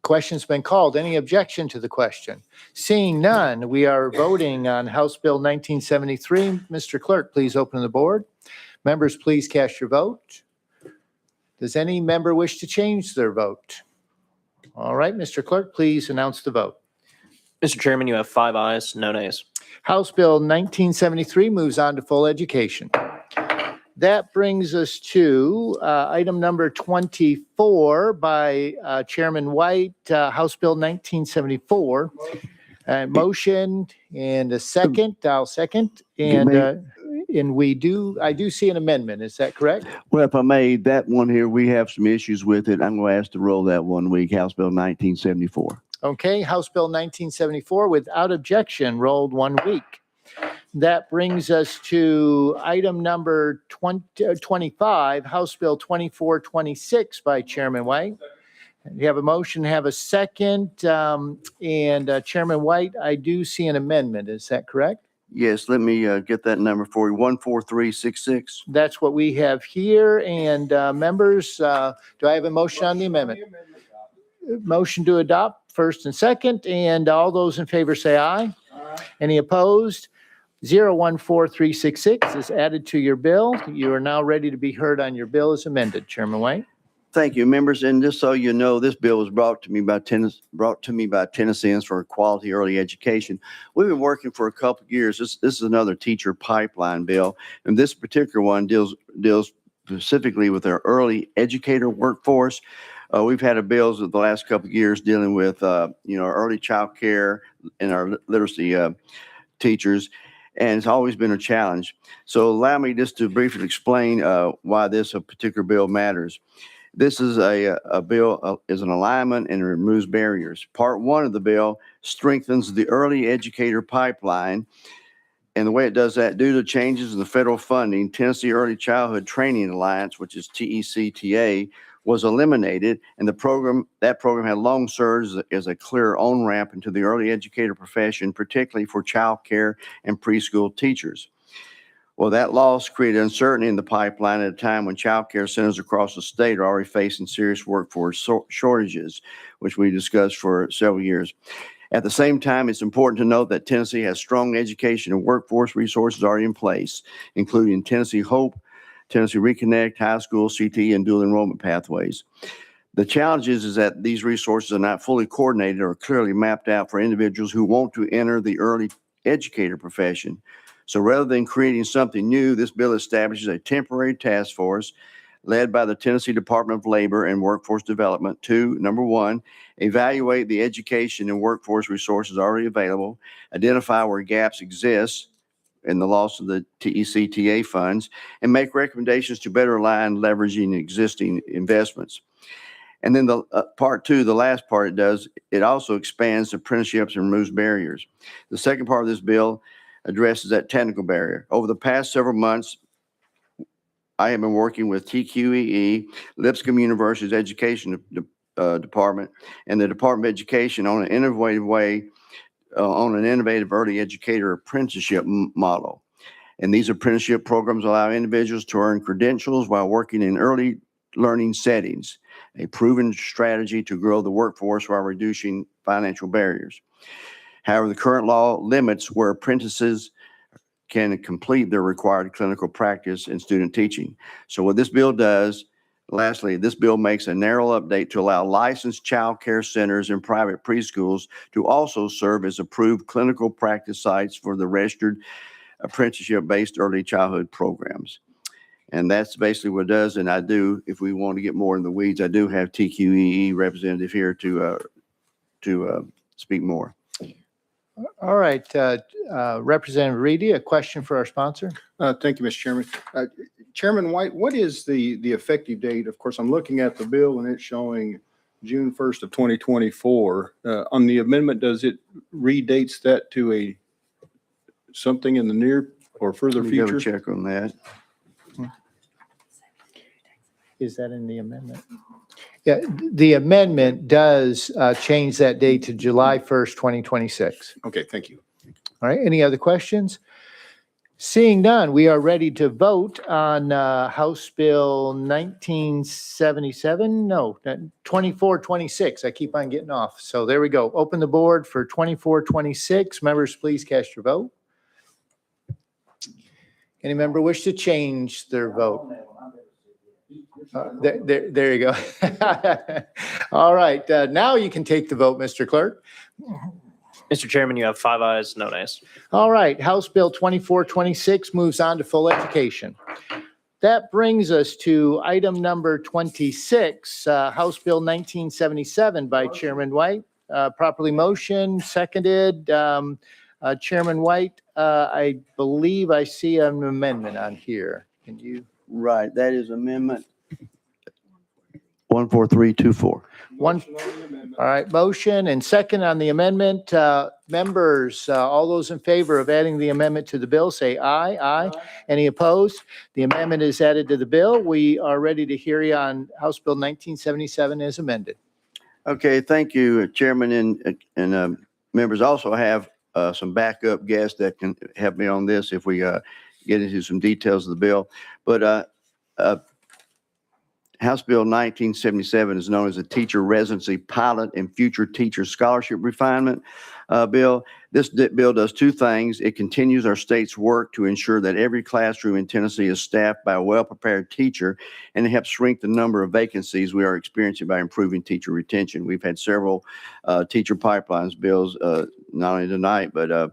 Question's been called. Any objection to the question? Seeing none, we are voting on House Bill 1973. Mr. Clerk, please open the board. Members, please cast your vote. Does any member wish to change their vote? All right, Mr. Clerk, please announce the vote. Mr. Chairman, you have 5 ayes, no nays. House Bill 1973 moves on to full education. That brings us to item number 24 by Chairman White, House Bill 1974. Motion and a second. I'll second. And I do see an amendment. Is that correct? Well, if I may, that one here, we have some issues with it. I'm going to ask to roll that 1 week, House Bill 1974. Okay, House Bill 1974 without objection rolled 1 week. That brings us to item number 25, House Bill 2426 by Chairman White. You have a motion, have a second, and Chairman White, I do see an amendment. Is that correct? Yes, let me get that number for you, 14366. That's what we have here. And members, do I have a motion on the amendment? Motion to adopt, first and second, and all those in favor say aye. Any opposed? 014366 is added to your bill. You are now ready to be heard on your bill as amended. Chairman White? Thank you, members. And just so you know, this bill was brought to me by Tennesseans for quality early education. We've been working for a couple of years. This is another teacher pipeline bill, and this particular one deals specifically with our early educator workforce. We've had bills of the last couple of years dealing with early child care and our literacy teachers, and it's always been a challenge. So allow me just to briefly explain why this particular bill matters. This is a bill is an alignment and removes barriers. Part one of the bill strengthens the early educator pipeline. And the way it does that, due to changes in the federal funding, Tennessee Early Childhood Training Alliance, which is TECTA, was eliminated, and that program had long served as a clear on-ramp into the early educator profession, particularly for child care and preschool teachers. Well, that loss created uncertainty in the pipeline at a time when child care centers across the state are already facing serious workforce shortages, which we discussed for several years. At the same time, it's important to note that Tennessee has strong education and workforce resources already in place, including Tennessee Hope, Tennessee Reconnect, high school, CTE, and dual enrollment pathways. The challenge is that these resources are not fully coordinated or clearly mapped out for individuals who want to enter the early educator profession. So rather than creating something new, this bill establishes a temporary task force led by the Tennessee Department of Labor and Workforce Development to, number one, evaluate the education and workforce resources already available, identify where gaps exist in the loss of the TECTA funds, and make recommendations to better align leveraging existing investments. And then the part two, the last part it does, it also expands apprenticeships and removes barriers. The second part of this bill addresses that technical barrier. Over the past several months, I have been working with TQEE, Lipscomb University's Education Department, and the Department of Education on an innovative early educator apprenticeship model. And these apprenticeship programs allow individuals to earn credentials while working in early learning settings, a proven strategy to grow the workforce while reducing financial barriers. However, the current law limits where apprentices can complete their required clinical practice in student teaching. So what this bill does, lastly, this bill makes a narrow update to allow licensed child care centers and private preschools to also serve as approved clinical practice sites for the registered apprenticeship-based early childhood programs. And that's basically what it does. And I do, if we want to get more in the weeds, I do have TQEE representative here to speak more. All right, Representative Reedy, a question for our sponsor? Thank you, Mr. Chairman. Chairman White, what is the effective date? Of course, I'm looking at the bill and it's showing June 1st of 2024. On the amendment, does it redates that to something in the near or further Let me future? go check on that. Is that in the amendment? Yeah, the amendment does change that date to July 1st, 2026. Okay, thank you. All right, any other questions? Seeing none, we are ready to vote on House Bill 1977. No, 2426. I keep on getting off. So there we go. Open the board for 2426. Members, please cast your vote. Any member wish to change their vote? There you go. All right, now you can take the vote, Mr. Clerk. Mr. Chairman, you have 5 ayes, no nays. All right, House Bill 2426 moves on to full education. That brings us to item number 26, House Bill 1977 by Chairman White. Properly motioned, seconded. Chairman White, I believe I see an amendment on here. Can you? Right, that is amendment 14324. All right, motion and second on the amendment. Members, all those in favor of adding the amendment to the bill, say aye. Aye. Any opposed? The amendment is added to the bill. We are ready to hear you on House Bill 1977 as amended. Okay, thank you, Chairman and members. Also have some backup guests that can help me on this if we get into some details of the bill. But House Bill 1977 is known as a Teacher Residency Pilot and Future Teacher Scholarship Refinement Bill. This bill does two things. It continues our state's work to ensure that every classroom in Tennessee is staffed by a well-prepared teacher, and it helps shrink the number of vacancies we are experiencing by improving teacher retention. We've had several teacher pipelines bills, not only tonight, but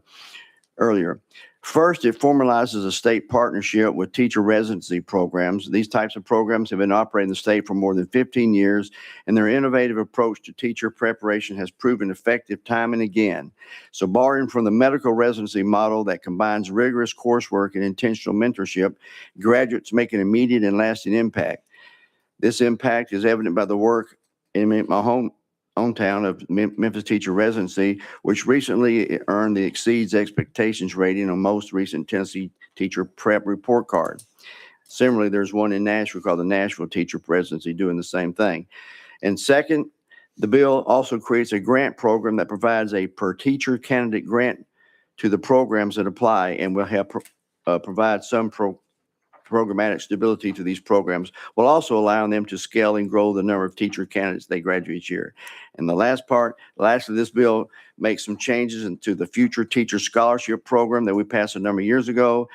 earlier. First, it formalizes a state partnership with teacher residency programs. These types of programs have been operating in the state for more than 15 years, and their innovative approach to teacher preparation has proven effective time and again. So borrowing from the medical residency model that combines rigorous coursework and intentional mentorship, graduates make an immediate and lasting impact. This impact is evident by the work in my hometown of Memphis Teacher Residency, which recently earned the Exceeds Expectations rating on most recent Tennessee Teacher Prep Report Card. Similarly, there's one in Nashville called the Nashville Teacher Residency doing the same thing. And second, the bill also creates a grant program that provides a per teacher candidate grant to the programs that apply and will help provide some programmatic stability to these programs, while also allowing them to scale and grow the number of teacher candidates they graduate each year. And the lastly, this bill makes some changes into the Future Teacher Scholarship Program that we passed a number of years ago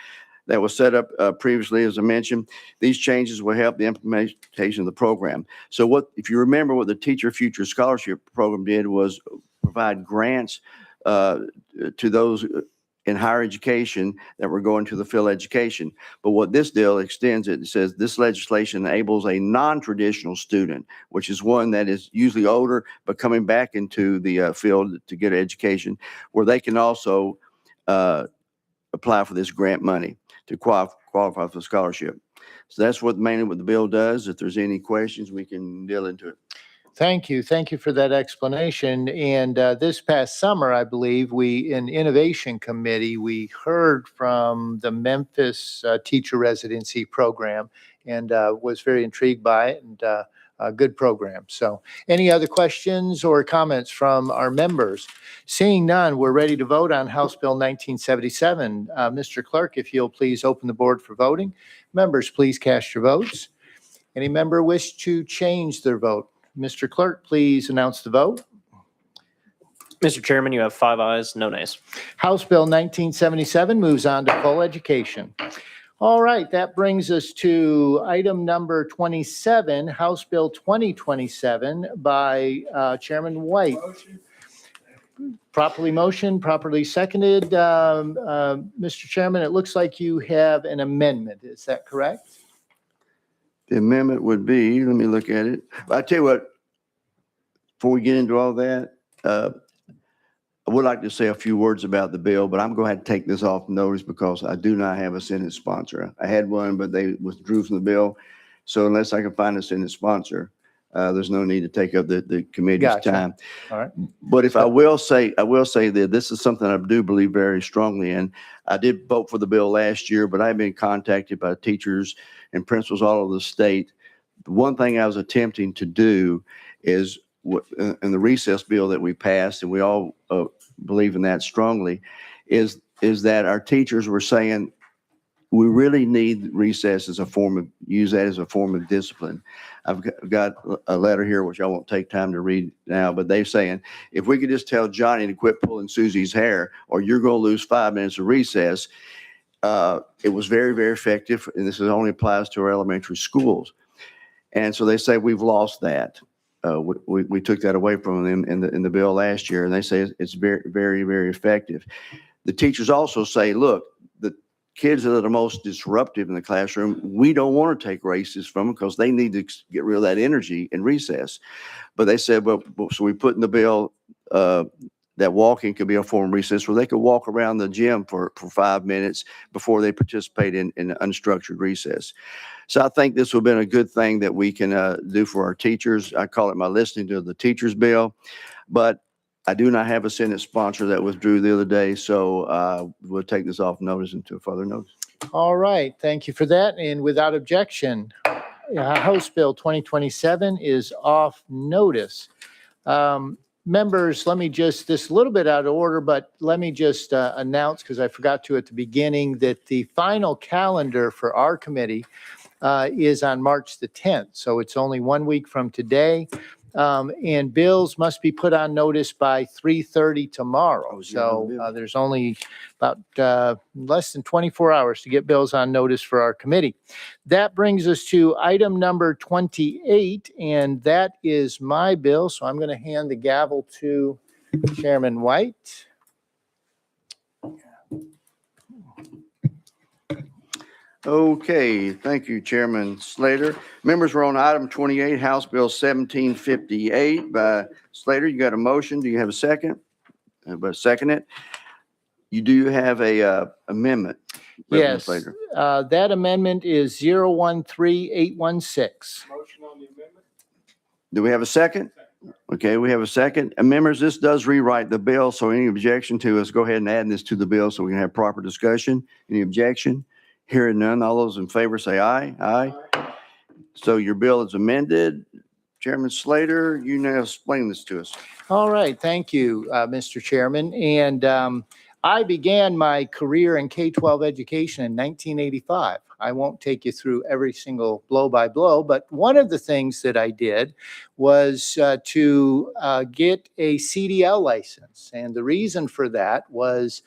that was set up previously, as I mentioned. These changes will help the implementation of the program. So if you remember what the Teacher Future Scholarship Program did was provide grants to those in higher education that were going to the field education. But what this deal extends it says this legislation enables a non-traditional student, which is one that is usually older, but coming back into the field to get education, where they can also apply for this grant money to qualify for scholarship. So that's mainly what the bill does. If there's any questions, we can deal into it. Thank you. Thank you for that explanation. And this past summer, I believe, in Innovation Committee, we heard from the Memphis Teacher Residency Program and was very intrigued by it, and a good program. So any other questions or comments from our members? Seeing none, we're ready to vote on House Bill 1977. Mr. Clerk, if you'll please open the board for voting. Members, please cast your votes. Any member wish to change their vote? Mr. Clerk, please announce the vote. Mr. Chairman, you have 5 ayes, no nays. House Bill 1977 moves on to full education. All right, that brings us to item number 27, House Bill 2027 by Chairman White. Properly motioned, properly seconded. Mr. Chairman, it looks like you have an amendment. Is that correct? The amendment would be, let me look at it. I tell you what, before we get into all that, I would like to say a few words about the bill, but I'm going to have to take this off notice because I do not have a Senate sponsor. I had one, but they withdrew from the bill. So unless I can find a Senate sponsor, there's no need to take up the committee's time. All right. But if I will say that this is something I do believe very strongly in. I did vote for the bill last year, but I've been contacted by teachers and principals all over the state. The one thing I was attempting to do is in the recess bill that we passed, and we all believe in that strongly, is that our teachers were saying we really need recess as use that as a form of discipline. I've got a letter here, which I won't take time to read now, but they're saying, if we could just tell Johnny to quit pulling Susie's hair, or you're going to lose 5 minutes of recess. It was very, very effective, and this only applies to our elementary schools. And so they say we've lost that. We took that away from them in the bill last year, and they say it's very, very, very effective. The teachers also say, look, the kids that are the most disruptive in the classroom, we don't want to take races from them because they need to get rid of that energy in recess. But they said, well, so we put in the bill that walking could be a form of recess where they could walk around the gym for 5 minutes before they participate in unstructured recess. So I think this would have been a good thing that we can do for our teachers. I call it my listening to the teachers bill, but I do not have a Senate sponsor that withdrew the other day. So we'll take this off notice until further notice. All right, thank you for that. And without objection, House Bill 2027 is off notice. Members, let me just, this a little bit out of order, but let me just announce, because I forgot to at the beginning, that the final calendar for our committee is on March the 10th. So it's only 1 week from today. And bills must be put on notice by 3:30 tomorrow. So there's only about less than 24 hours to get bills on notice for our committee. That brings us to item number 28, and that is my bill. So I'm going to hand the gavel to Chairman White. Okay, thank you, Chairman Slater. Members, we're on item 28, House Bill 1758 by Slater. You got a motion. Do you have a second? But second it. You do have a amendment. Reverend Yes, Slater. that amendment is 013816. Motion on the amendment? Do we have a second? Okay, we have a second. And members, this does rewrite the bill, so any objection to us, go ahead and add this to the bill so we can have proper discussion. Any objection? Hearing none, all those in favor say aye. Aye. So your bill is amended. Chairman Slater, you now explain this to us. All right, thank you, Mr. Chairman. And I began my career in K-12 education in 1985. I won't take you through every single blow by blow, but one of the things that I did was to get a CDL license. And the reason for that was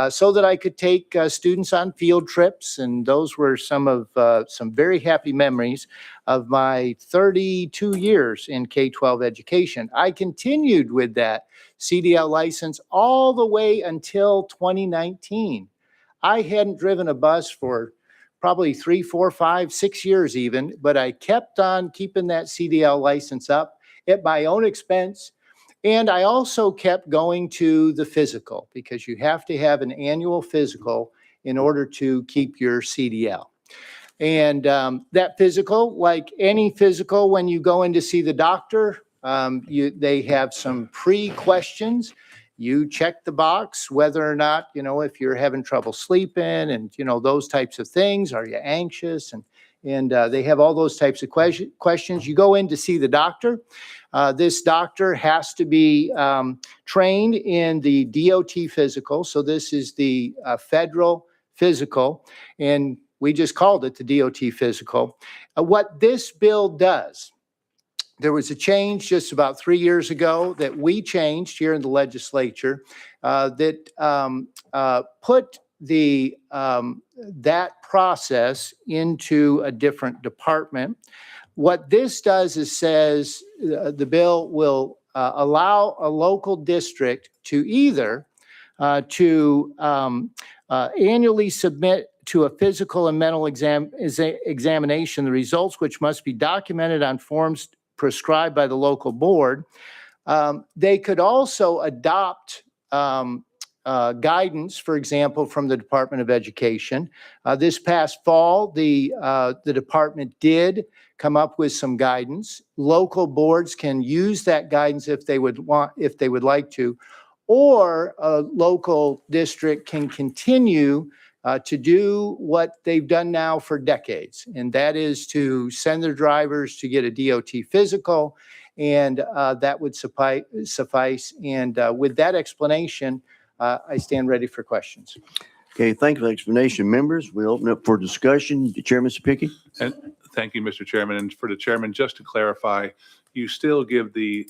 so that I could take students on field trips. And those were some very happy memories of my 32 years in K-12 education. I continued with that CDL license all the way until 2019. I hadn't driven a bus for probably 3, 4, 5, 6 years even, but I kept on keeping that CDL license up at my own expense. And I also kept going to the physical, because you have to have an annual physical in order to keep your CDL. And that physical, like any physical, when you go in to see the doctor, they have some pre-questions. You check the box whether or not, if you're having trouble sleeping and, those types of things. Are you anxious? And they have all those types of questions. You go in to see the doctor. This doctor has to be trained in the DOT physical. So this is the federal physical, and we just called it the DOT physical. What this bill does, there was a change just about 3 years ago that we changed here in the legislature that put that process into a different department. What this does is says the bill will allow a local district to either annually submit to a physical and mental examination the results, which must be documented on forms prescribed by the local board. They could also adopt guidance, for example, from the Department of Education. This past fall, the department did come up with some guidance. Local boards can use that guidance if they would like to, or a local district can continue to do what they've done now for decades, and that is to send their drivers to get a DOT physical, and that would suffice. And with that explanation, I stand ready for questions. Okay, thank you for the explanation, members. We'll open up for discussion. Chairman Sapicki. And thank you, Mr. Chairman. And for the chairman, just to clarify, you still give the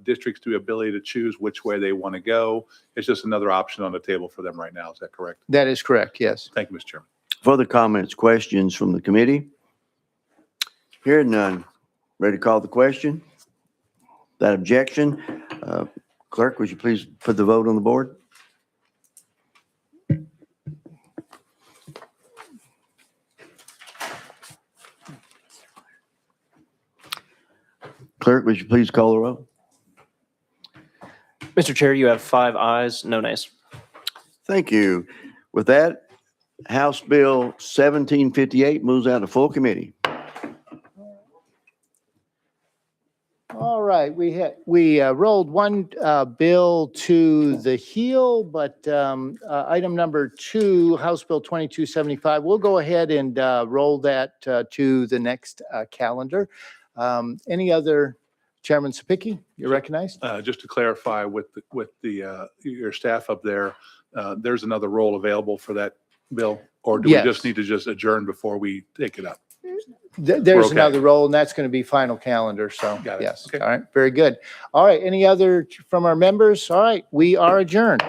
districts the ability to choose which way they want to go. It's just another option on the table for them right now. Is that correct? That is correct, yes. Thank you, Mr. Chairman. Further comments, questions from the committee? Hearing none. Ready to call the question? That objection? Clerk, would you please put the vote on the board? Clerk, would you please call the roll? Mr. Chair, you have 5 ayes, no nays. Thank you. With that, House Bill 1758 moves out of full committee. All right, we rolled one bill to the heel, but item number 2, House Bill 2275, we'll go ahead and roll that to the next calendar. Any other Chairman Sapicki, you're recognized. Just to clarify with your staff up there, there's another role available for that bill? Or do we Yes. just need to just adjourn before we take it up? There's okay. another role, and that's going to be final calendar, so, Got it. yes. Okay. All right, very good. All right, any other from our members? All right, we are adjourned.